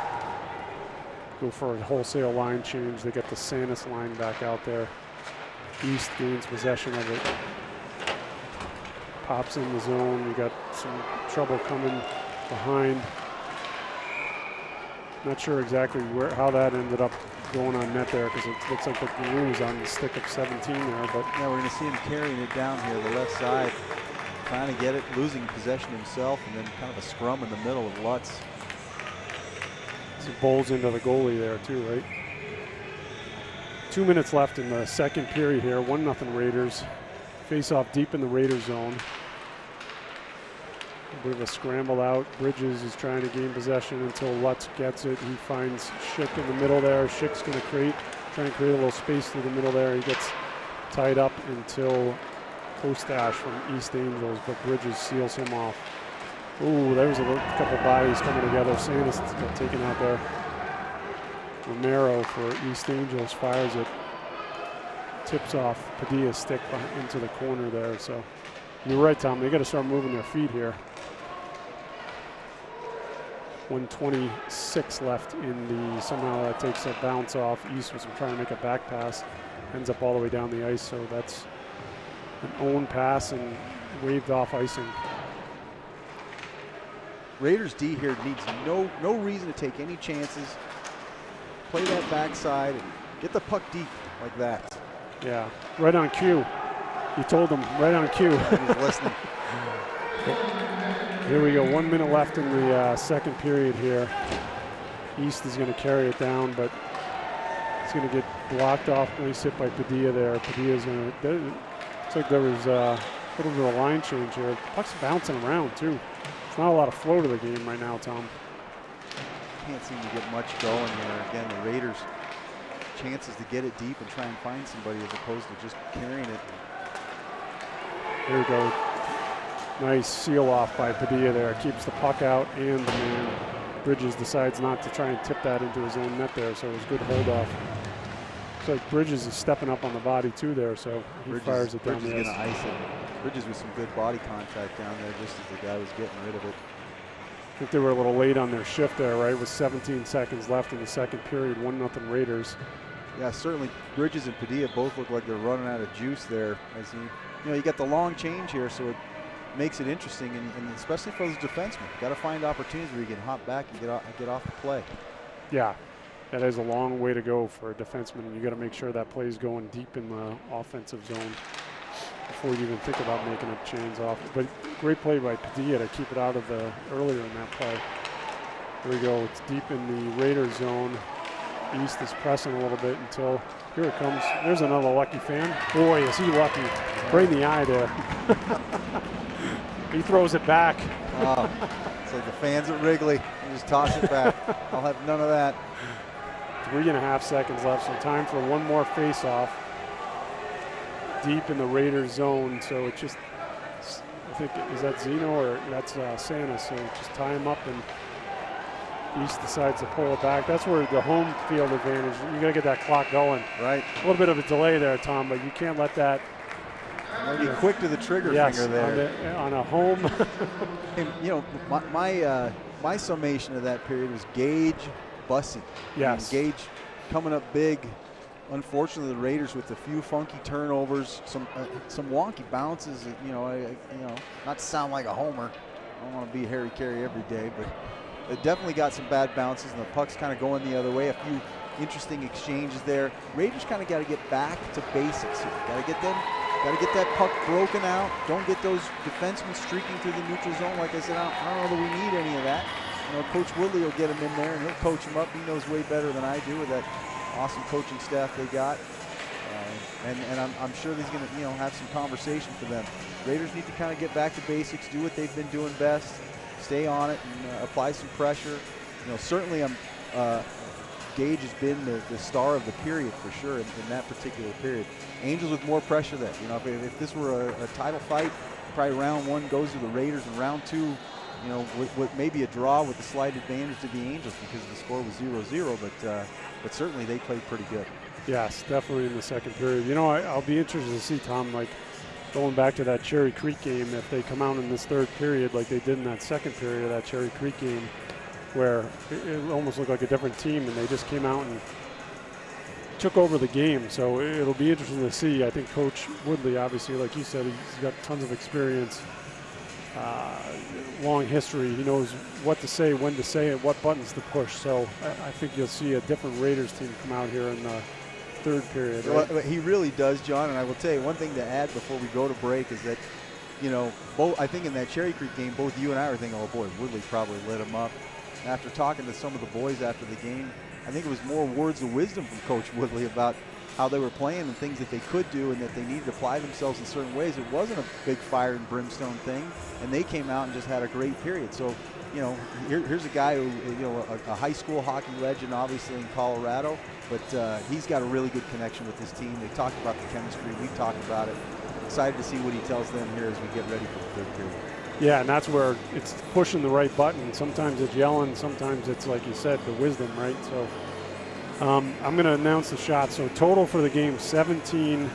go for a wholesale line change. They get the Sanis line back out there. East gains possession of it. Pops in the zone. We got some trouble coming behind. Not sure exactly how that ended up going on net there because it looks like the glue is on the stick of 17 there. But yeah, we're going to see him carrying it down here, the left side. Trying to get it, losing possession himself, and then kind of a scrum in the middle of Lutz. He bowls into the goalie there too, right? 2 minutes left in the second period here. 1-0 Raiders. Face off deep in the Raider zone. A bit of a scramble out. Bridges is trying to gain possession until Lutz gets it. He finds Schick in the middle there. Schick's going to try and create a little space through the middle there. He gets tied up until Kostash from East Angels, but Bridges seals him off. Ooh, there's a couple bodies coming together. Sanis got taken out there. Romero for East Angels fires it. Tips off Padilla's stick into the corner there. So you're right, Tom. They got to start moving their feet here. 1:26 left in the, somehow that takes a bounce off. East was trying to make a back pass, ends up all the way down the ice, so that's an own pass and waved off icing. Raiders D here needs no reason to take any chances. Play that backside and get the puck deep like that. Yeah, right on cue. You told him right on cue. He's listening. Here we go, 1 minute left in the second period here. East is going to carry it down, but it's going to get blocked off. Nice hit by Padilla there. Padilla's going to, looks like there was a little bit of a line change here. The puck's bouncing around too. There's not a lot of flow to the game right now, Tom. Can't seem to get much going here. Again, the Raiders' chances to get it deep and try and find somebody as opposed to just carrying it. Here we go. Nice seal off by Padilla there. Keeps the puck out and the man. Bridges decides not to try and tip that into his own net there, so it was good hold off. Looks like Bridges is stepping up on the body too there, so he fires it down the ice. Bridges is going to ice it. Bridges with some good body contact down there just as the guy was getting rid of it. I think they were a little late on their shift there, right? With 17 seconds left in the second period, 1-0 Raiders. Yeah, certainly Bridges and Padilla both look like they're running out of juice there. As you got the long change here, so it makes it interesting, and especially for those defensemen. Got to find opportunities where you can hop back and get off the play. Yeah, that is a long way to go for a defenseman. You got to make sure that play is going deep in the offensive zone before you even think about making a change off. But great play by Padilla to keep it out of the earlier in that play. Here we go. It's deep in the Raiders zone. East is pressing a little bit until here it comes. There's another lucky fan. Boy, is he lucky. Right in the eye there. He throws it back. Oh, it's like the fans at Wrigley. You just toss it back. I'll have none of that. 3.5 seconds left, so time for one more face-off. Deep in the Raiders zone, so it just, I think, is that Zeno or that's Santa, so just tie him up and East decides to pull it back. That's where the home field advantage, you got to get that clock going. Right. A little bit of a delay there, Tom, but you can't let that. Be quick to the trigger finger there. On a home. And, my summation of that period was Gage bussing. Yes. Gage coming up big. Unfortunately, the Raiders with a few funky turnovers, some wonky bounces. Not to sound like a homer. I don't want to be Harry Carey every day, but it definitely got some bad bounces, and the puck's kind of going the other way. A few interesting exchanges there. Raiders kind of got to get back to basics here. Got to get that puck broken out. Don't get those defensemen streaking through the neutral zone. Like I said, I don't know that we need any of that. Coach Woodley will get him in there, and he'll coach him up. He knows way better than I do with that awesome coaching staff they got. And I'm sure he's going to have some conversation for them. Raiders need to kind of get back to basics, do what they've been doing best, stay on it, and apply some pressure. Certainly Gage has been the star of the period for sure in that particular period. Angels with more pressure there. If this were a title fight, probably round one goes to the Raiders, and round two, with maybe a draw with a slight advantage to the Angels because the score was 0-0, but certainly they played pretty good. Yes, definitely in the second period. I'll be interested to see, Tom, like going back to that Cherry Creek game, if they come out in this third period like they did in that second period of that Cherry Creek game, where it almost looked like a different team, and they just came out and took over the game. So it'll be interesting to see. I think Coach Woodley, obviously, like you said, he's got tons of experience, long history. He knows what to say, when to say it, what buttons to push. So I think you'll see a different Raiders team come out here in the third period. Right? Well, he really does, John. And I will tell you one thing to add before we go to break is that, I think in that Cherry Creek game, both you and I were thinking, oh boy, Woodley probably lit him up. After talking to some of the boys after the game, I think it was more words of wisdom from Coach Woodley about how they were playing and things that they could do and that they needed to apply themselves in certain ways. It wasn't a big fire and brimstone thing, and they came out and just had a great period. So, here's a guy who, a high school hockey legend, obviously in Colorado, but he's got a really good connection with his team. They talked about the chemistry. We talked about it. Excited to see what he tells them here as we get ready for the third period. Yeah, and that's where it's pushing the right button. Sometimes it's yelling, sometimes it's, like you said, the wisdom, right? So I'm going to announce the shots. So total for the game, 17-8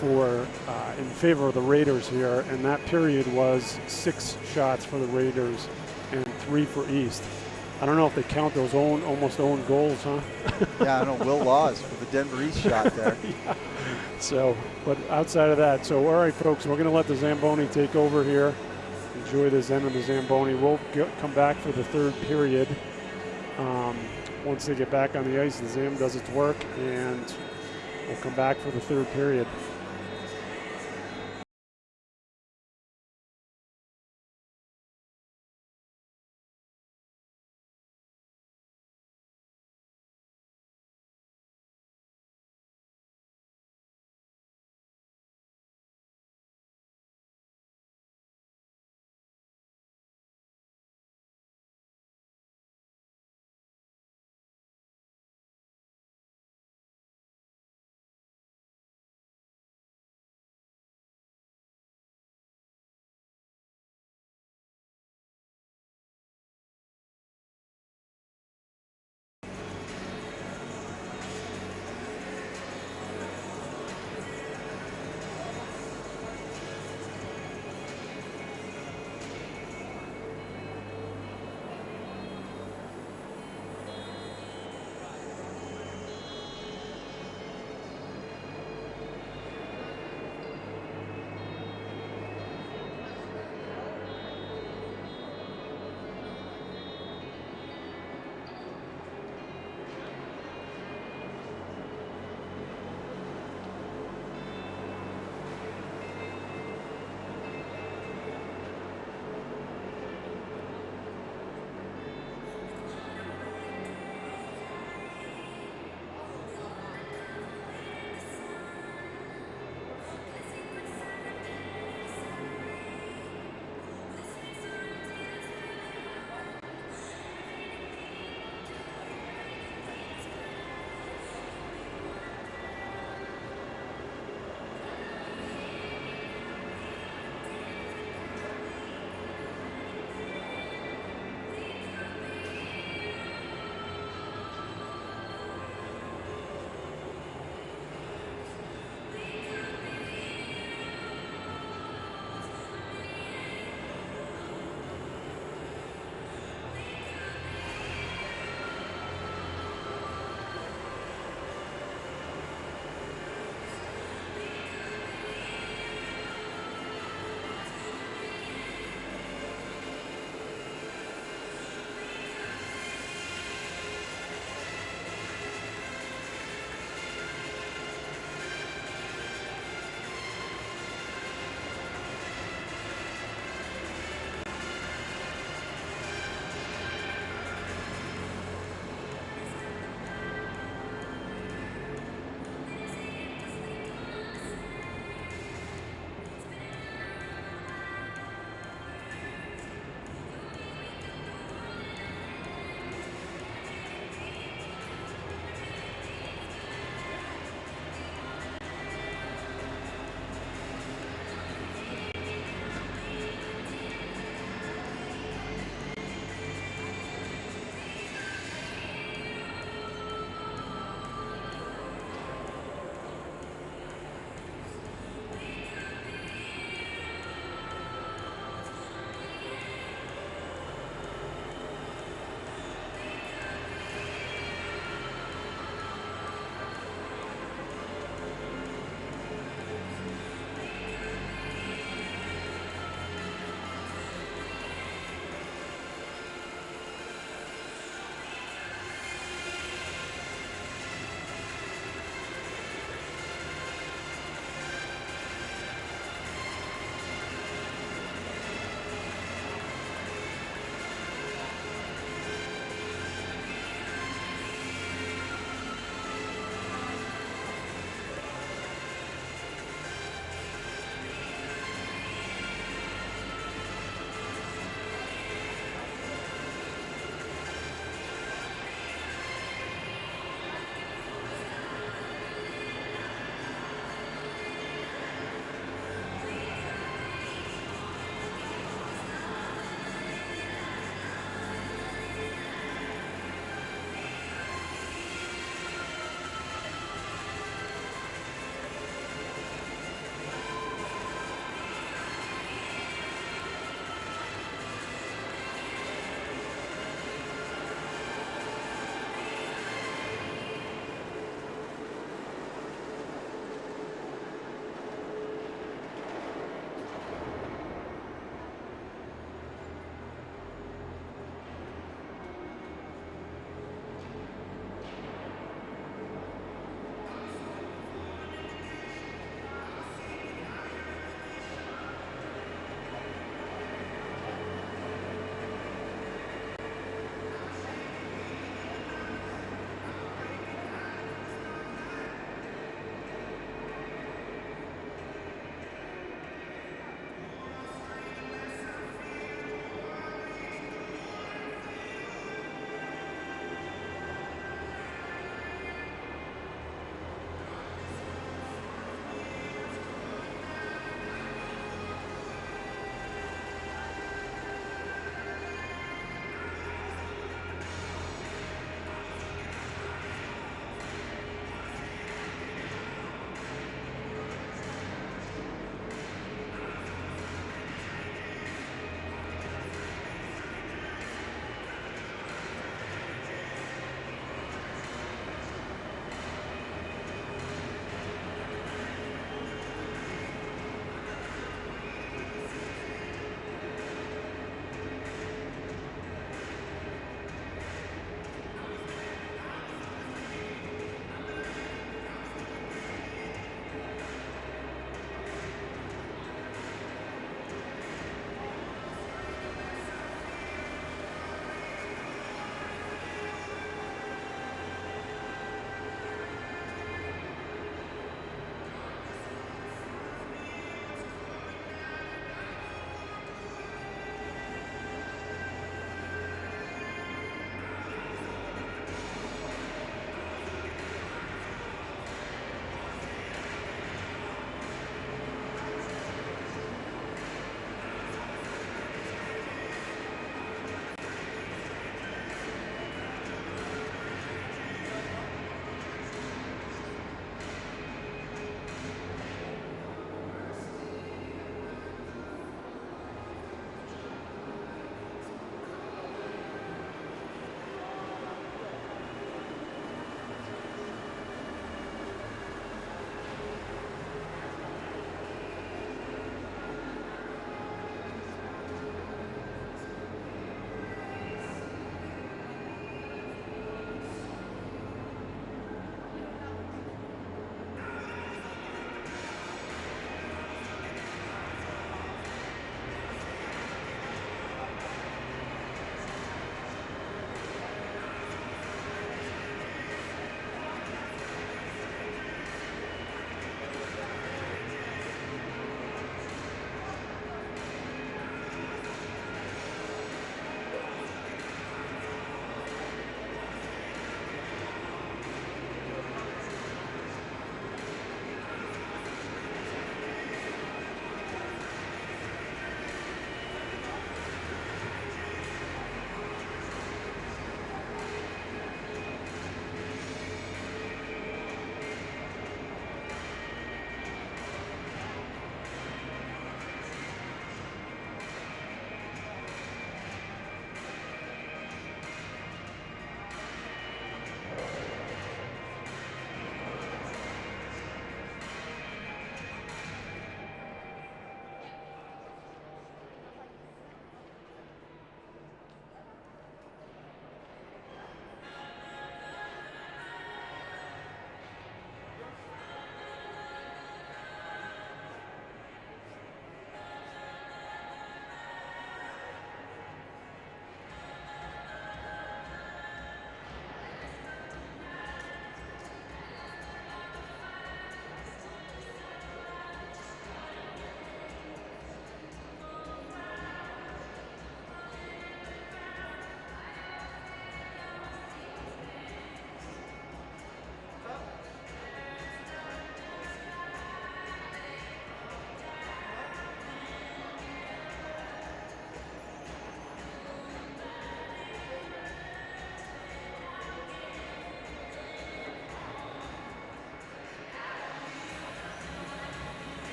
for for in favor of the Raiders here, and that period was 6 shots for the Raiders and 3 for East. I don't know if they count those almost own goals, huh? Yeah, I know Will Laws for the Denver East shot there. Yeah. So, but outside of that, so all right, folks, we're going to let the Zamboni take over here. Enjoy this end of the Zamboni. We'll come back for the 3rd period. Once they get back on the ice, the Zam does its work, and we'll come back for the 3rd period.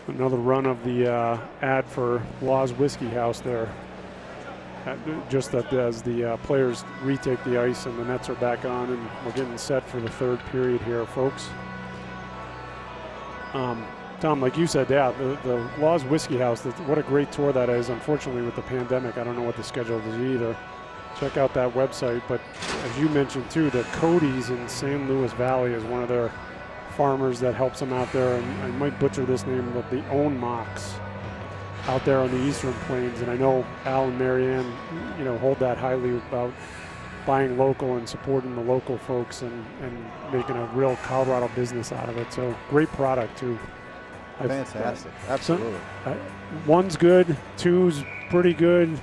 Another run of the ad for Law's Whiskey House there. Just that as the players retake the ice and the nets are back on, and we're getting set for the third period here, folks. Tom, like you said, yeah, the Law's Whiskey House, what a great tour that is. Unfortunately, with the pandemic, I don't know what the schedule is either. Check out that website. But as you mentioned, too, the Cody's in San Luis Valley is one of their farmers that helps them out there. And I might butcher this name, but the Onmox out there on the Eastern Plains. And I know Al and Marianne, hold that highly about buying local and supporting the local folks and making a real Colorado business out of it. So great product, too. Fantastic. Absolutely. One's good, two's pretty good,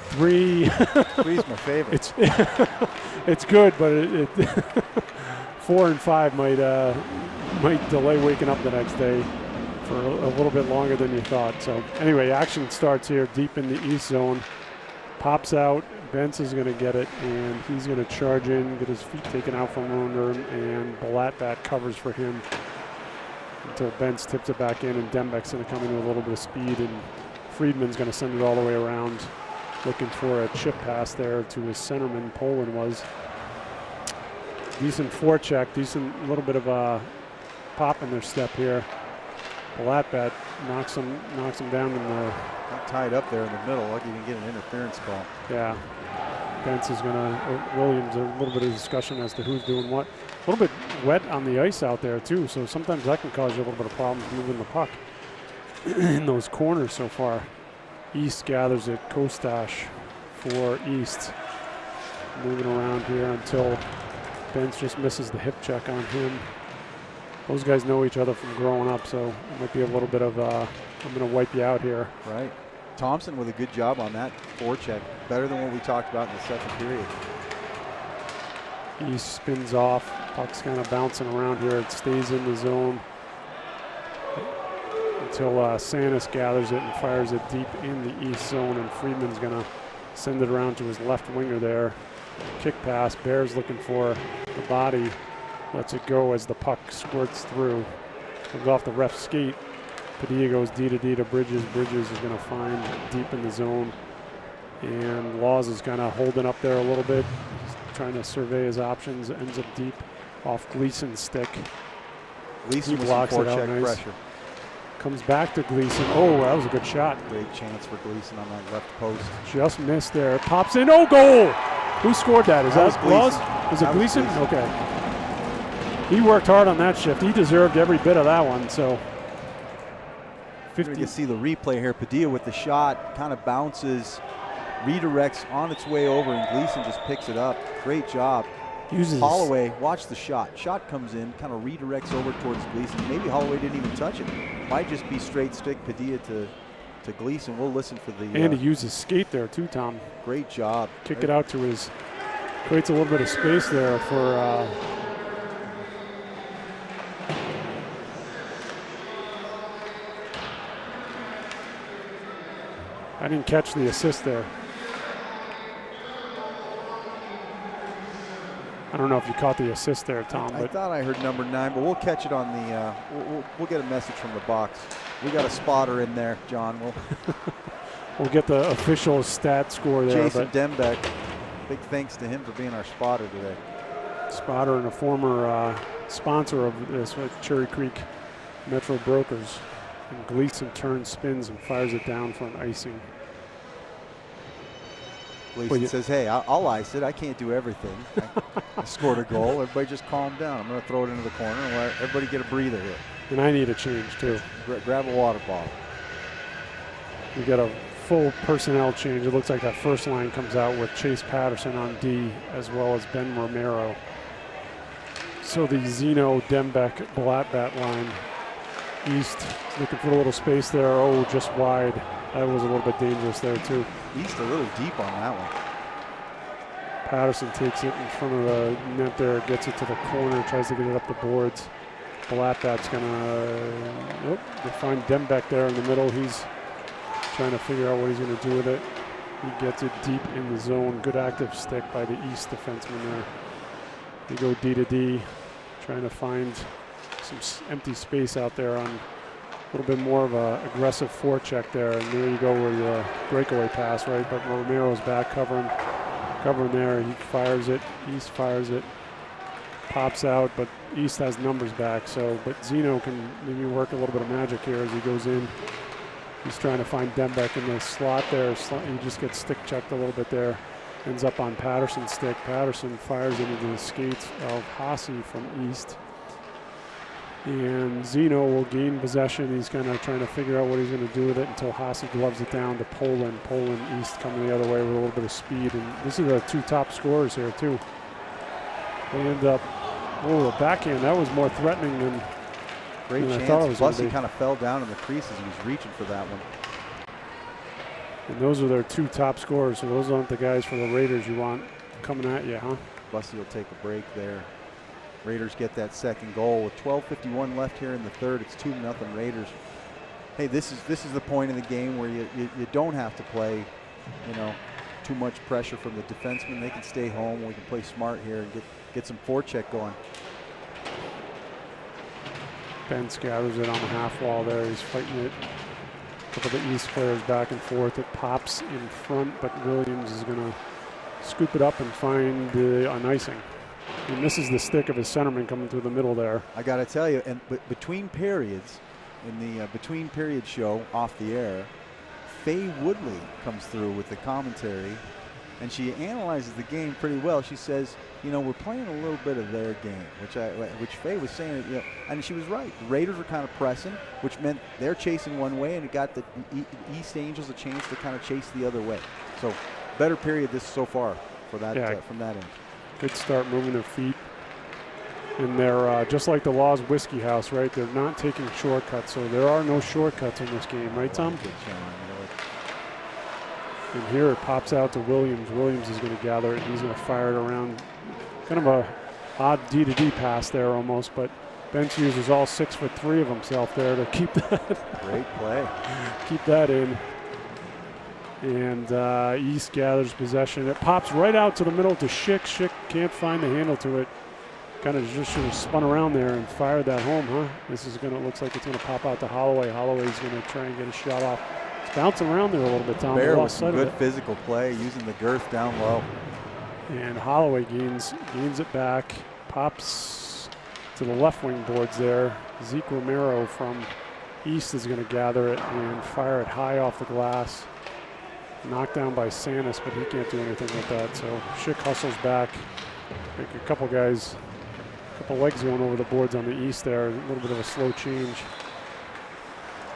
three. Three's my favorite. It's good, but 4 and 5 might delay waking up the next day for a little bit longer than you thought. So anyway, action starts here deep in the east zone. Pops out. Bence is going to get it, and he's going to charge in, get his feet taken out from under him, and Balatbat covers for him until Bence tips it back in, and Dembeck's going to come in with a little bit of speed, and Friedman's going to send it all the way around, looking for a chip pass there to his centerman, Poland was. Decent forecheck, decent little bit of a pop in their step here. Balatbat knocks him down in the... Got tied up there in the middle, like he didn't get an interference call. Yeah. Bence is going to, Williams, a little bit of discussion as to who's doing what. A little bit wet on the ice out there, too, so sometimes that can cause you a little bit of problems moving the puck in those corners so far. East gathers it, Kostash for East. Moving around here until Bence just misses the hip check on him. Those guys know each other from growing up, so it might be a little bit of I'm going to wipe you out here. Right. Thompson with a good job on that forecheck. Better than what we talked about in the second period. East spins off. Puck's kind of bouncing around here. It stays in the zone until Sanis gathers it and fires it deep in the east zone, and Friedman's going to send it around to his left winger there. Kick pass. Bears looking for the body. Lets it go as the puck squirts through. Comes off the ref's skate. Padilla goes D to D to Bridges. Bridges is going to find deep in the zone. And Laws is kind of holding up there a little bit. He's trying to survey his options. Ends up deep off Gleason's stick. Gleason blocks it out nice. Pressure. Comes back to Gleason. Oh, that was a good shot. Great chance for Gleason on that left post. Just missed there. Pops in. Oh, goal! Who scored that? Is that Laws? Is it Gleason? Okay. He worked hard on that shift. He deserved every bit of that one. So, 50. You see the replay here. Padilla with the shot, kind of bounces, redirects on its way over, and Gleason just picks it up. Great job. Holloway, watch the shot. Shot comes in, kind of redirects over towards Gleason. Maybe Holloway didn't even touch it. Might just be straight stick Padilla to Gleason. We'll listen for the. And he used his skate there too, Tom. Great job. Kick it out to his. Creates a little bit of space there for. I didn't catch the assist there. I don't know if you caught the assist there, Tom. I thought I heard number 9, but we'll catch it on the. We'll get a message from the box. We got a spotter in there, John. We'll get the official stat score there. Jason Dembeck. Big thanks to him for being our spotter today. Spotter and a former sponsor of this, Cherry Creek Metro Brokers. And Gleason turns, spins, and fires it down for an icing. Gleason says, hey, I'll ice it. I can't do everything. I scored a goal. Everybody just calm down. I'm going to throw it into the corner and let everybody get a breather here. And I need a change, too. Grab a water bottle. We got a full personnel change. It looks like that first line comes out with Chase Patterson on D, as well as Ben Romero. So the Zeno, Dembeck, Balatbat line. East looking for a little space there. Oh, just wide. That was a little bit dangerous there, too. East a little deep on that one. Patterson takes it in front of the net there, gets it to the corner, tries to get it up the boards. Balatbat's going to they find Dembeck there in the middle. He's trying to figure out what he's going to do with it. He gets it deep in the zone. Good active stick by the East defenseman there. They go D to D, trying to find some empty space out there on A little bit more of a aggressive forecheck there, and there you go with the breakaway pass, right? But Romero's back covering there. He fires it. East fires it. Pops out, but East has numbers back. So, but Zeno can maybe work a little bit of magic here as he goes in. He's trying to find Dembeck in the slot there. He just gets stick checked a little bit there. Ends up on Patterson's stick. Patterson fires it into the skates of Haase from East. And Zeno will gain possession. He's kind of trying to figure out what he's going to do with it until Haase gloves it down to Poland. Poland East coming the other way with a little bit of speed. And this is the two top scorers here too. They end up, the backhand, that was more threatening than great chance. I thought it was. Plus he kind of fell down in the crease as he was reaching for that one. And those are their two top scorers, so those aren't the guys for the Raiders you want coming at you, huh? Bussey will take a break there. Raiders get that second goal with 12:51 left here in the third. It's 2-0 Raiders. Hey, this is the point in the game where you don't have to play, too much pressure from the defensemen. They can stay home. We can play smart here and get some forecheck going. Ben scatters it on the half wall there. He's fighting it. A couple of the East players back and forth. It pops in front, but Williams is going to scoop it up and find an icing. He misses the stick of his centerman coming through the middle there. I got to tell you, and between periods, in the between period show off the air, Faye Woodley comes through with the commentary, and she analyzes the game pretty well. She says, we're playing a little bit of their game, which Faye was saying, and she was right. The Raiders were kind of pressing, which meant they're chasing one way, and it got the East Angels a chance to kind of chase the other way. So, better period this so far for that from that end. Good start moving their feet. And they're just like the Laws Whiskey House, right? They're not taking shortcuts, so there are no shortcuts in this game, right, Tom? And here it pops out to Williams. Williams is going to gather it, and he's going to fire it around. Kind of a odd D-to-D pass there almost, but Bench uses all 6'3" of himself there to keep that. Great play. Keep that in. And East gathers possession. It pops right out to the middle to Schick. Schick can't find the handle to it. Kind of just should have spun around there and fired that home, huh? This is looks like it's gonna pop out to Holloway. Holloway's gonna try and get a shot off. It's bouncing around there a little bit, Tom. Bear with some good physical play, using the girth down low. And Holloway gains it back, pops to the left wing boards there. Zeke Romero from East is gonna gather it and fire it high off the glass. Knocked down by Sanis, but he can't do anything with that. So Schick hustles back. Like a couple guys, a couple legs going over the boards on the East there. A little bit of a slow change.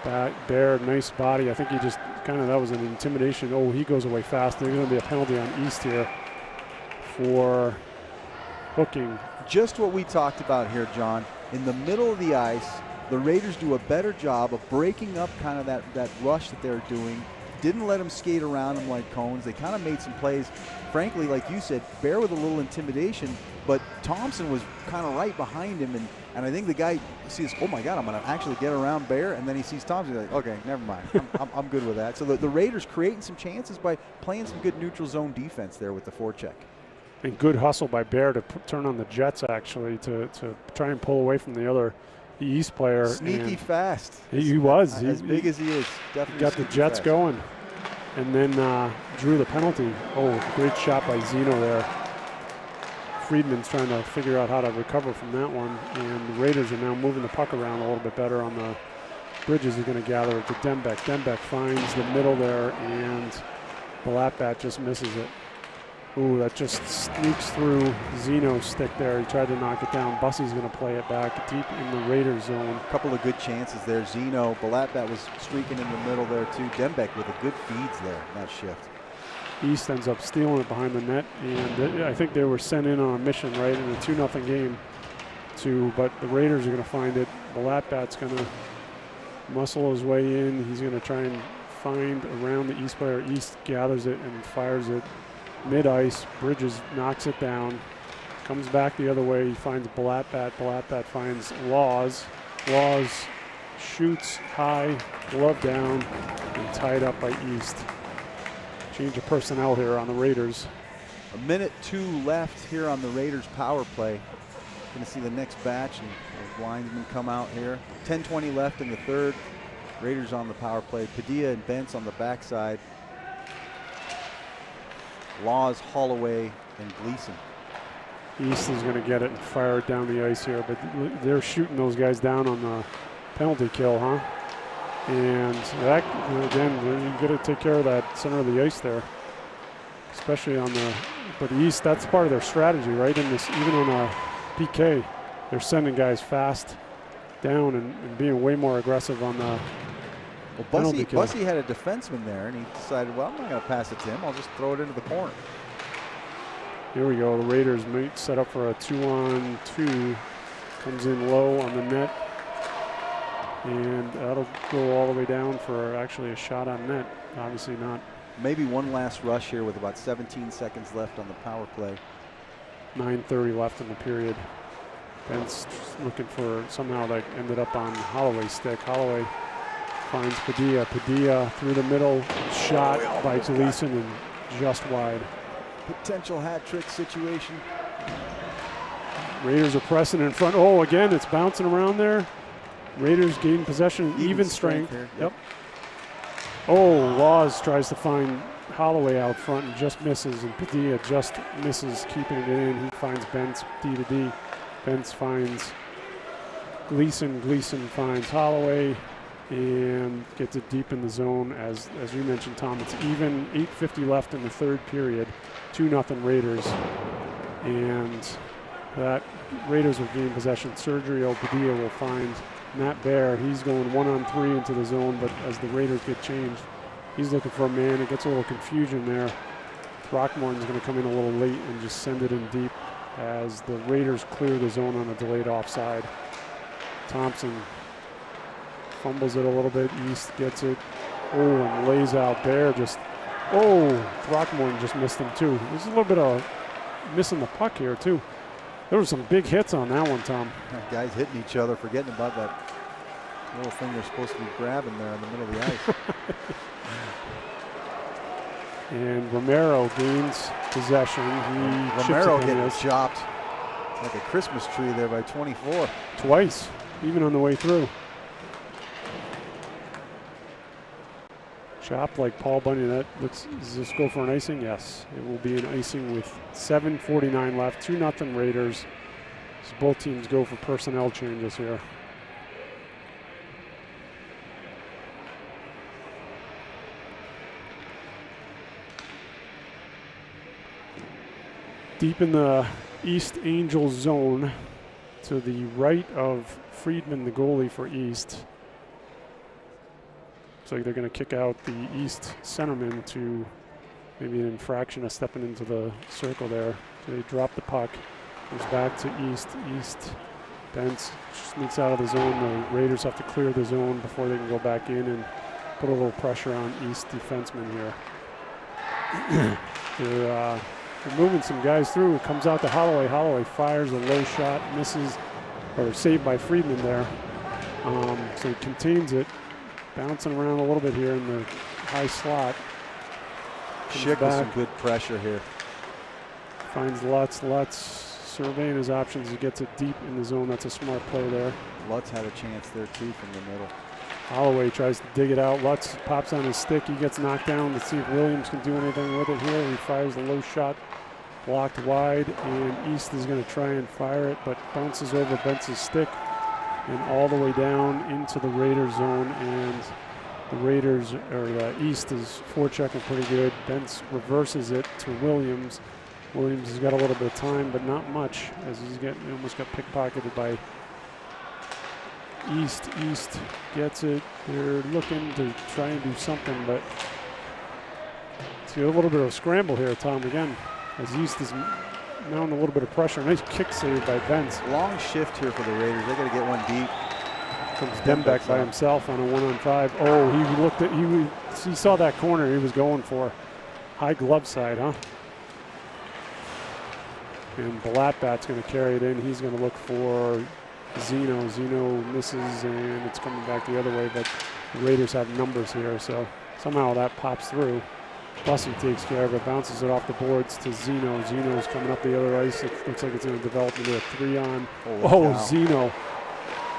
Bear, nice body. I think he just that was an intimidation. Oh, he goes away fast. There's going to be a penalty on East here for hooking. Just what we talked about here, John. In the middle of the ice, the Raiders do a better job of breaking up kind of that rush that they're doing. Didn't let him skate around him like cones. They kind of made some plays. Frankly, like you said, Bear with a little intimidation, but Thompson was kind of right behind him. And I think the guy sees, oh my God, I'm going to actually get around Bear. And then he sees Thompson, he's like, okay, never mind. I'm good with that. So the Raiders creating some chances by playing some good neutral zone defense there with the forecheck. And good hustle by Bear to turn on the Jets, actually, to try and pull away from the East player. Sneaky fast. He was. As big as he is. Definitely got the Jets fast. Going. And then drew the penalty. Oh, great shot by Zeno there. Friedman's trying to figure out how to recover from that one. And the Raiders are now moving the puck around a little bit better on the Bridges. Is going to gather it to Dembeck. Dembeck finds the middle there, and Balatbat just misses it. Ooh, that just sneaks through Zeno's stick there. He tried to knock it down. Bussey's going to play it back deep in the Raiders zone. A couple of good chances there. Zeno, Balatbat was streaking in the middle there too. Dembeck with a good feeds there in that shift. East ends up stealing it behind the net, and I think they were sent in on a mission, right, in a 2-0 game. But the Raiders are going to find it. Balatbat's going to muscle his way in. He's going to try and find around the East player. East gathers it and fires it mid-ice. Bridges knocks it down. Comes back the other way. He finds Balatbat. Balatbat finds Laws. Laws shoots high, glove down, and tied up by East. Change of personnel here on the Raiders. 1:02 left here on the Raiders power play. Going to see the next batch and the linesmen come out here. 10:20 left in the third. Raiders on the power play. Padilla and Bentz on the backside. Laws, Holloway, and Gleason. East is going to get it and fire it down the ice here, but they're shooting those guys down on the penalty kill, huh? And that, again, you got to take care of that center of the ice there, especially on the. But East, that's part of their strategy, right? In this, even on a PK, they're sending guys fast down and being way more aggressive on the. Well, Bussy had a defenseman there, and he decided, well, I'm not going to pass it to him. I'll just throw it into the corner. Here we go. The Raiders might set up for a 2-on-2. Comes in low on the net. And that'll go all the way down for actually a shot on net. Obviously not. Maybe one last rush here with about 17 seconds left on the power play. 9:30 left in the period. Bentz looking for, somehow that ended up on Holloway's stick. Holloway finds Padilla. Padilla through the middle. Shot by Gleason and just wide. Potential hat trick situation. Raiders are pressing in front. Oh, again, it's bouncing around there. Raiders gain possession, even strength. Yep. Oh, Laws tries to find Holloway out front and just misses, and Padilla just misses keeping it in. He finds Bentz D to D. Bentz finds Gleason. Gleason finds Holloway and gets it deep in the zone. As you mentioned, Tom, it's even. 8:50 left in the third period. 2-0 Raiders. And that Raiders will gain possession. Sergio Padilla will find Matt Bear. He's going 1-on-3 into the zone, but as the Raiders get changed, he's looking for a man. It gets a little confusion there. Throckmorton's going to come in a little late and just send it in deep as the Raiders clear the zone on a delayed offside. Thompson fumbles it a little bit. East gets it. Oh, and lays out Bear. Throckmorton just missed him too. There's a little bit of missing the puck here too. There were some big hits on that one, Tom. Guys hitting each other, forgetting about that little thing they're supposed to be grabbing there in the middle of the ice. And Romero gains possession. Romero getting chopped like a Christmas tree there by 24. Twice, even on the way through. Chopped like Paul Bunyan. Does this go for an icing? Yes, it will be an icing with 7:49 left. 2-0 Raiders. As both teams go for personnel changes here. Deep in the East Angels zone, to the right of Friedman, the goalie for East. So they're going to kick out the East centerman to maybe an infraction of stepping into the circle there. So they drop the puck. Goes back to East. East. Bentz sneaks out of the zone. The Raiders have to clear the zone before they can go back in and put a little pressure on East defensemen here. They're moving some guys through. It comes out to Holloway. Holloway fires a low shot, misses, or saved by Friedman there. So he contains it. Bouncing around a little bit here in the high slot. Schick with some good pressure here. Finds Lutz. Lutz surveying his options. He gets it deep in the zone. That's a smart play there. Lutz had a chance there too from the middle. Holloway tries to dig it out. Lutz pops on his stick. He gets knocked down. Let's see if Williams can do anything with it here. He fires a low shot. Blocked wide, and East is going to try and fire it, but bounces over Bentz's stick and all the way down into the Raiders zone, and the Raiders, or the East, is forechecking pretty good. Bentz reverses it to Williams. Williams has got a little bit of time, but not much, as he almost got pickpocketed by East. East gets it. They're looking to try and do something, but see a little bit of a scramble here, Tom, again, as East is mounting a little bit of pressure. Nice kick save by Bentz. Long shift here for the Raiders. They got to get one deep. Comes Dembeck by himself on a 1-on-5. Oh, he looked at, he saw that corner he was going for. High glove side, huh? And Blatbat's going to carry it in. He's going to look for Zeno. Zeno misses, and it's coming back the other way, but the Raiders have numbers here, so somehow that pops through. Bussy takes care of it, bounces it off the boards to Zeno. Zeno's coming up the other ice. It looks like it's going to develop into a 3-on. Oh, Zeno.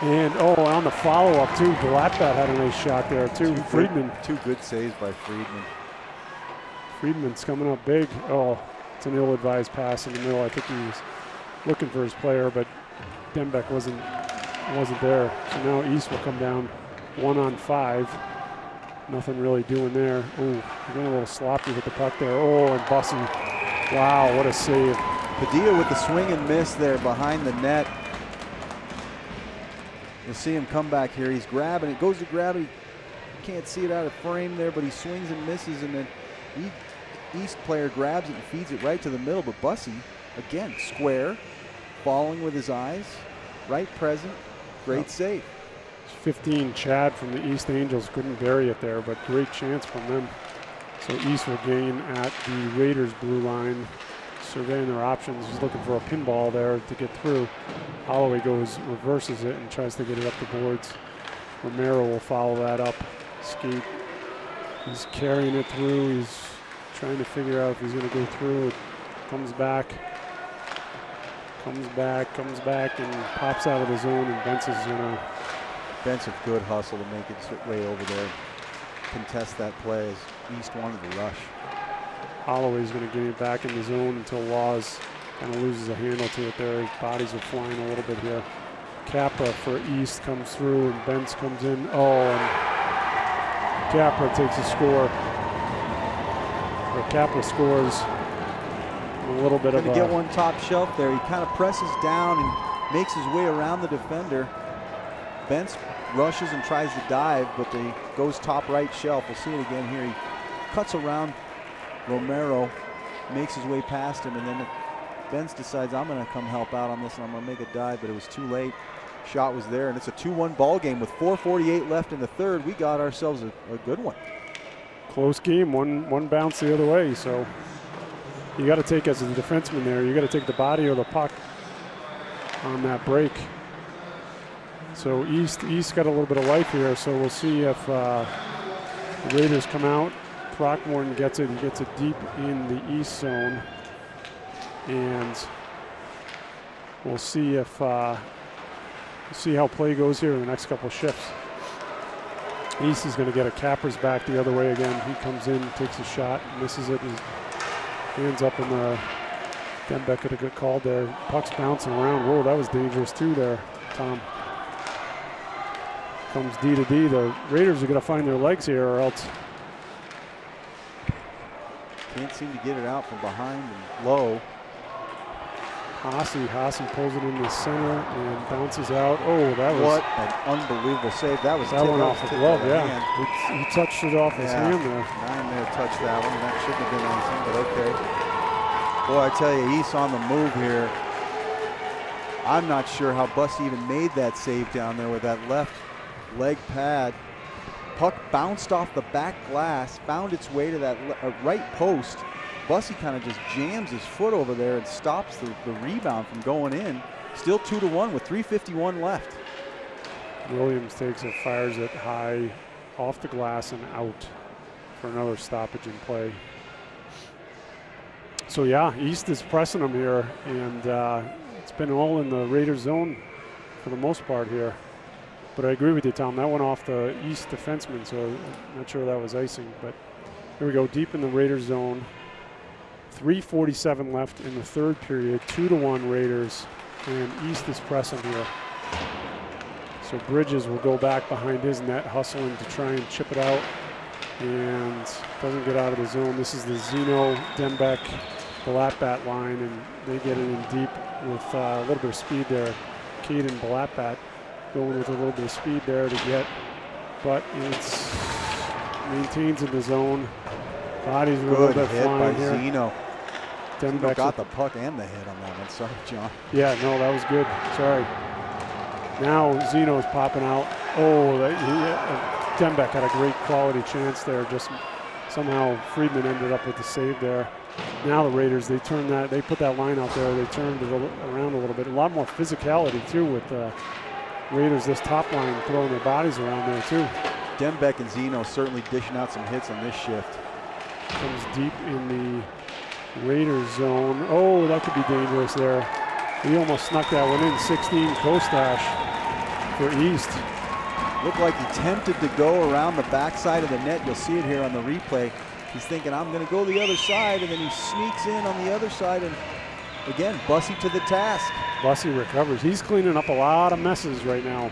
And, on the follow-up, too, Blattbat had a nice shot there, too. Friedman. Two good saves by Friedman. Friedman's coming up big. Oh, it's an ill-advised pass in the middle. I think he was looking for his player, but Dembeck wasn't there. So now East will come down 1-on-5. Nothing really doing there. Ooh, getting a little sloppy with the puck there. Oh, and Bussy. Wow, what a save. Padilla with the swing and miss there behind the net. You'll see him come back here. He's grabbing it, goes to grab it. You can't see it out of frame there, but he swings and misses, and then East player grabs it and feeds it right to the middle. But Bussy, again, square, following with his eyes, right present, great save. 15, Chad from the East Angels couldn't bury it there, but great chance from them. So East will gain at the Raiders' blue line, surveying their options. He's looking for a pinball there to get through. Holloway reverses it and tries to get it up the boards. Romero will follow that up. Skate. He's carrying it through. He's trying to figure out if he's going to go through. It comes back, and pops out of the zone, and Benson's going to. Ben's a good hustle to make it way over there. Contest that play as East wanted to rush. Holloway's going to get it back in the zone until Laws kind of loses a handle to it there. His bodies are flying a little bit here. Capra for East comes through, and Benz comes in. Oh, and Capra takes a score. Capra scores a little bit of a... Going to get one top shelf there. He kind of presses down and makes his way around the defender. Benz rushes and tries to dive, but he goes top right shelf. We'll see it again here. He cuts around Romero, makes his way past him, and then Benz decides, I'm going to come help out on this, and I'm going to make a dive, but it was too late. Shot was there, and it's a 2-1 ball game with 4:48 left in the third. We got ourselves a good one. Close game, one bounce the other way, so you got to take, as a defenseman there, you got to take the body or the puck on that break. So East got a little bit of life here, so we'll see if the Raiders come out. Throckmorton gets it. He gets it deep in the East zone, and we'll see if see how play goes here in the next couple of shifts. East is going to get a Capra's back the other way again. He comes in, takes a shot, misses it, and hands up in the. Dembeck had a good call there. Puck's bouncing around. Whoa, that was dangerous too there, Tom. Comes D to D. The Raiders are going to find their legs here, or else. Can't seem to get it out from behind and low. Haase pulls it in the center and bounces out. Oh, that was... What an unbelievable save. That was that went off the glove, yeah. He touched it off his hand there. I may have touched that one. That shouldn't have been anything, but okay. Boy, I tell you, East on the move here. I'm not sure how Bussy even made that save down there with that left leg pad. Puck bounced off the back glass, found its way to that right post. Bussy kind of just jams his foot over there and stops the rebound from going in. Still 2-1 with 3:51 left. Williams takes it, fires it high off the glass and out for another stoppage in play. So yeah, East is pressing them here, and it's been all in the Raiders zone for the most part here. But I agree with you, Tom. That went off the East defenseman, so I'm not sure that was icing. But here we go, deep in the Raiders zone. 3:47 left in the third period. 2-1 Raiders, and East is pressing here. So Bridges will go back behind his net, hustling to try and chip it out, and doesn't get out of the zone. This is the Zeno, Dembeck, Blattbat line, and they get it in deep with a little bit of speed there. Caden Blattbat going with a little bit of speed there to get, but it's maintains in the zone. Bodies a little bit hit flying by here. Zeno. Dembeck got the puck and the hit on that one. Sorry, John. Yeah, no, that was good. Sorry. Now Zeno's popping out. Oh, Dembeck had a great quality chance there. Just somehow Friedman ended up with the save there. Now the Raiders, they put that line out there. They turned it around a little bit. A lot more physicality too with the Raiders. This top line throwing their bodies around there too. Dembeck and Zeno certainly dishing out some hits on this shift. Comes deep in the Raiders zone. Oh, that could be dangerous there. He almost snuck that one in. 16, Kostash for East. Looked like he attempted to go around the backside of the net. You'll see it here on the replay. He's thinking, I'm going to go the other side, and then he sneaks in on the other side, and again, Bussy to the task. Bussy recovers. He's cleaning up a lot of messes right now.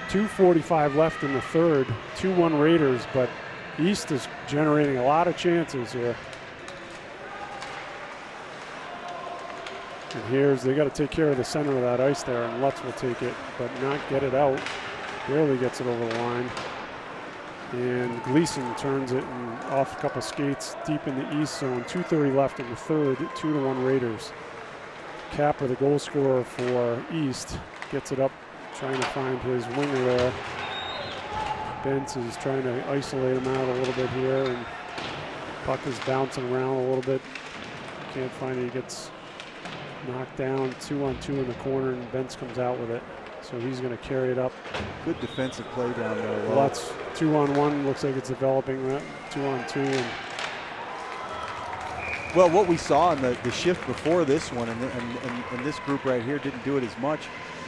2:45 left in the third. 2-1 Raiders, but East is generating a lot of chances here. And they got to take care of the center of that ice there, and Lutz will take it, but not get it out. Barely gets it over the line. And Gleason turns it and off a couple skates deep in the East zone. 2:30 left in the third. 2-1 Raiders. Capper, the goal scorer for East, gets it up, trying to find his winger there. Bentz is trying to isolate him out a little bit here, and puck is bouncing around a little bit. Can't find it. He gets knocked down 2-on-2 in the corner, and Bentz comes out with it. So he's going to carry it up. Good defensive play down there. Well, that's 2-on-1. Looks like it's developing 2-on-2. And well, what we saw in the shift before this one, and this group right here didn't do it as much,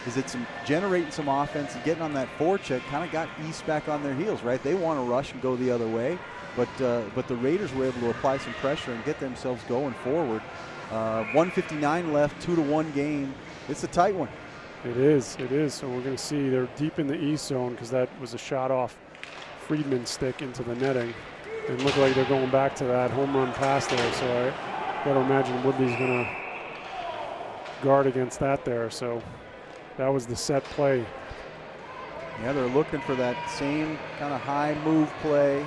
is it's generating some offense and getting on that forecheck. Kind of got East back on their heels, right? They want to rush and go the other way, but the Raiders were able to apply some pressure and get themselves going forward. 1:59 left, 2-1 game. It's a tight one. It is. So we're going to see they're deep in the East zone because that was a shot off Friedman's stick into the netting. And look like they're going back to that home run pass there. So I got to imagine Woodley's going to guard against that there. So that was the set play. Yeah, they're looking for that same kind of high move play,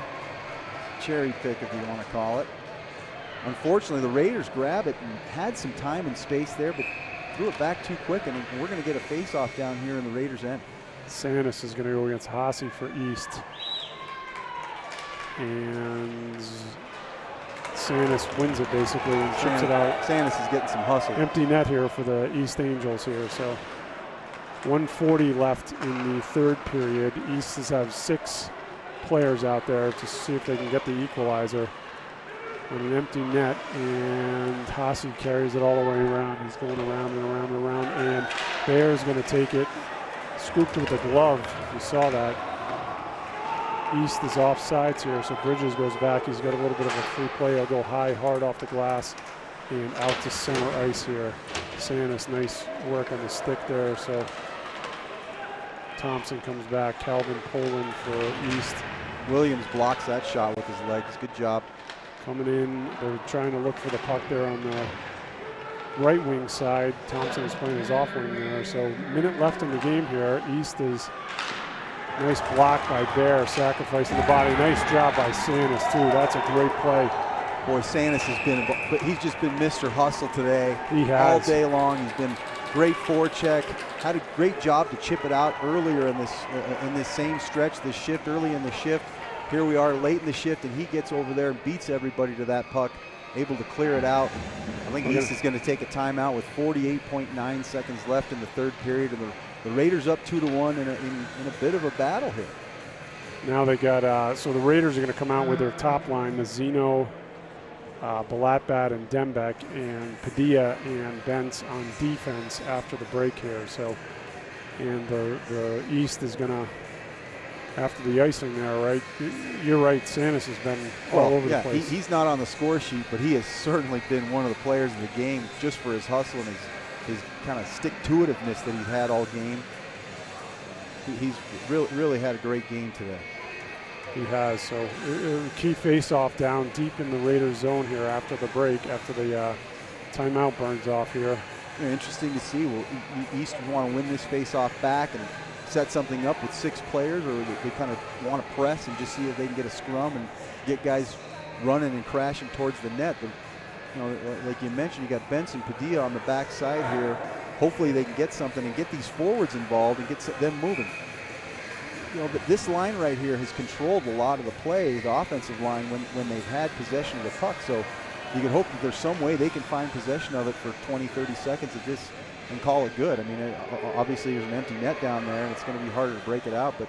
cherry pick if you want to call it. Unfortunately, the Raiders grab it and had some time and space there, but threw it back too quick, and we're going to get a face-off down here in the Raiders' end. Sanis is going to go against Haase for East. And Sanis wins it basically and ships it out. Sanis is getting some hustle. Empty net here for the East Angels here. So 1:40 left in the third period. East has 6 players out there to see if they can get the equalizer on an empty net, and Haase carries it all the way around. He's going around and around and around, and Bear's going to take it, scooped with a glove. You saw that. East is off sides here, so Bridges goes back. He's got a little bit of a free play. He'll go high, hard off the glass, and out to center ice here. Sanis, nice work on the stick there. So Thompson comes back. Calvin Poland for East. Williams blocks that shot with his legs. Good job. Coming in, they're trying to look for the puck there on the right wing side. Thompson is playing his off wing there. So minute left in the game here. East is nice block by Bear, sacrificing the body. Nice job by Sanis too. That's a great play. Boy, Sanis he's just been Mr. Hustle today. He has. All day long. He's been great forecheck. Had a great job to chip it out earlier in this same stretch, this shift, early in the shift. Here we are late in the shift, and he gets over there and beats everybody to that puck, able to clear it out. I think East is going to take a timeout with 48.9 seconds left in the third period, and the Raiders up 2-1 in a bit of a battle here. Now they got, so the Raiders are going to come out with their top line, Mazzino, Balatbat and Dembeck, and Padilla and Bentz on defense after the break here. So, and the East is going to, after the icing there, right? You're right, Sanis has been all over the place. He's not on the score sheet, but he has certainly been one of the players of the game just for his hustle and his kind of stick-to-itiveness that he's had all game. He's really had a great game today. He has. So key face-off down deep in the Raiders zone here after the break, after the timeout burns off here. Yeah, interesting to see. Will East want to win this face-off back and set something up with 6 players, or they kind of want to press and just see if they can get a scrum and get guys running and crashing towards the net? But, you know, like you mentioned, you got Benson, Padilla on the backside here. Hopefully they can get something and get these forwards involved and get them moving. You know, this line right here has controlled a lot of the play, the offensive line, when they've had possession of the puck. So you can hope that there's some way they can find possession of it for 20, 30 seconds of this and call it good. I mean, obviously there's an empty net down there, and it's going to be harder to break it out. But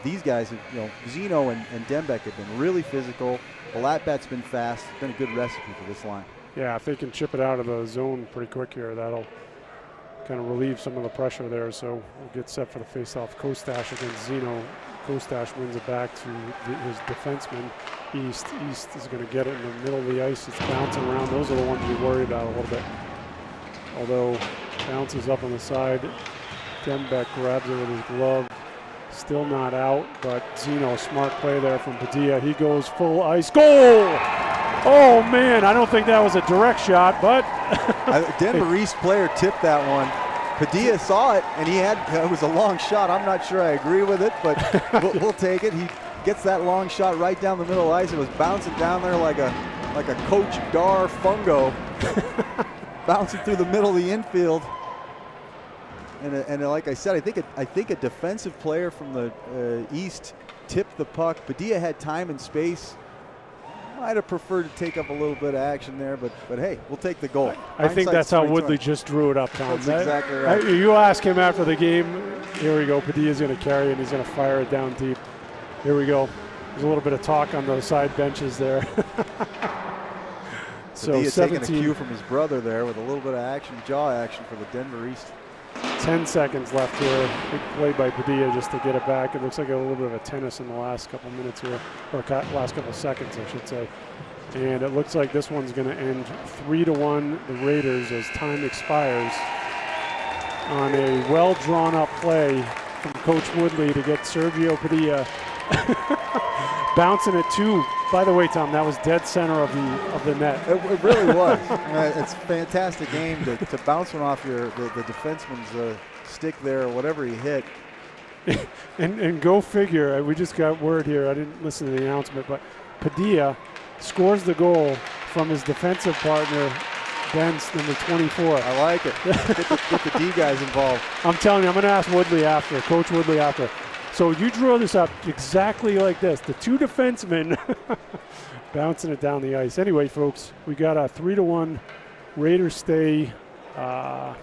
these guys, you know, Zeno and Dembeck have been really physical. Balatbat's been fast. It's been a good recipe for this line. Yeah, if they can chip it out of the zone pretty quick here, that'll kind of relieve some of the pressure there. So we'll get set for the face-off. Kostash against Zeno. Kostash wins it back to his defenseman, East. East is going to get it in the middle of the ice. It's bouncing around. Those are the ones you worry about a little bit. Although bounces up on the side. Dembeck grabs it with his glove. Still not out, but Zeno, smart play there from Padilla. He goes full ice. Goal! Oh, man, I don't think that was a direct shot, but... Denver East player tipped that one. Padilla saw it, and it was a long shot. I'm not sure I agree with it, but we'll take it. He gets that long shot right down the middle of the ice. It was bouncing down there like a Coach Dar fungo, bouncing through the middle of the infield. And like I said, I think a defensive player from the East tipped the puck. Padilla had time and space. Might have preferred to take up a little bit of action there, but hey, we'll take the goal. I think that's how Woodley just drew it up, Tom. That's exactly right. You ask him after the game. Here we go. Padilla's going to carry it, and he's going to fire it down deep. Here we go. There's a little bit of talk on the side benches there. So Padilla taking a cue from his brother there with a little bit of action, jaw action for the Denver East. 10 seconds left here. Big play by Padilla just to get it back. It looks like a little bit of a tennis in the last couple minutes here, or last couple seconds, I should say. And it looks like this one's going to end 3-1 the Raiders as time expires on a well-drawn-up play from Coach Woodley to get Sergio Padilla bouncing it too. By the way, Tom, that was dead center of the net. It really was. It's a fantastic game to bounce one off the defenseman's stick there or whatever he hit. and go figure. We just got word here. I didn't listen to the announcement, but Padilla scores the goal from his defensive partner, Ben's number 24. I like it. Get the D guys involved. I'm telling you, I'm going to ask Woodley after, Coach Woodley after. So you drew this up exactly like this. The two defensemen bouncing it down the ice. Anyway, folks, we got a 3-1 Raiders stay. Go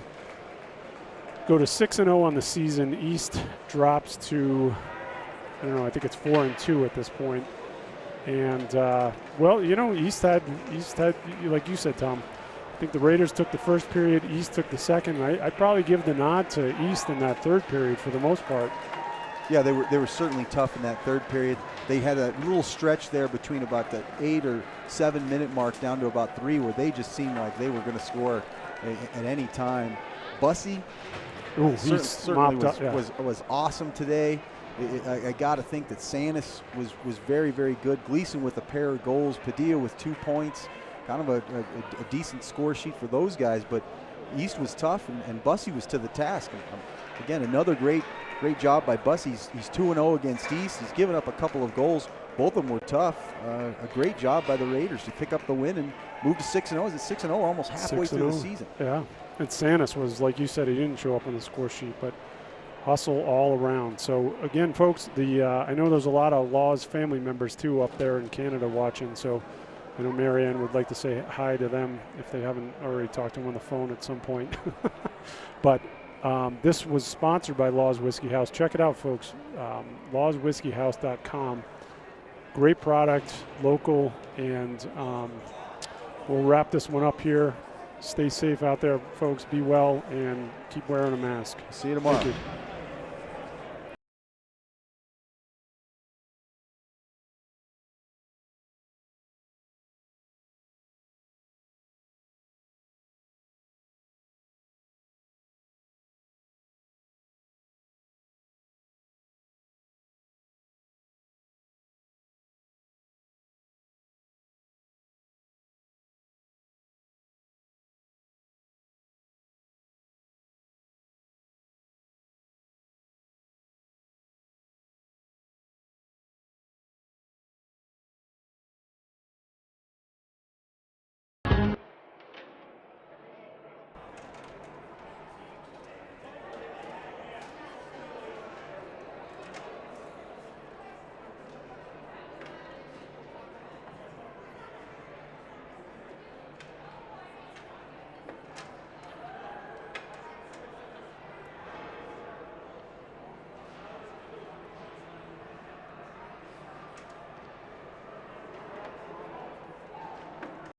to 6-0 on the season. East drops to, I don't know, I think it's 4-2 at this point. And, well, you know, East had, like you said, Tom, I think the Raiders took the first period, East took the second. I'd probably give the nod to East in that third period for the most part. Yeah, they were certainly tough in that third period. They had a little stretch there between about the 8 or 7 minute mark down to about 3 where they just seemed like they were going to score at any time. Bussy certainly was awesome today. I got to think that Sanis was very, very good. Gleason with a pair of goals. Padilla with 2 points. Kind of a decent score sheet for those guys. But East was tough, and Bussy was to the task. Again, another great job by Bussy. He's 2-0 against East. He's given up a couple of goals. Both of them were tough. A great job by the Raiders to pick up the win and move to 6-0. Is it 6-0 almost halfway through the season? Yeah. And Sanis was, like you said, he didn't show up on the score sheet, but hustle all around. So, again, folks, I know there's a lot of Laws family members, too, up there in Canada watching. So I know Marianne would like to say hi to them if they haven't already talked to them on the phone at some point. But this was sponsored by Laws Whiskey House. Check it out, folks. LawsWhiskeyHouse.com. Great product, local, and we'll wrap this one up here. Stay safe out there, folks. Be well, and keep wearing a mask. See you tomorrow. Thank you.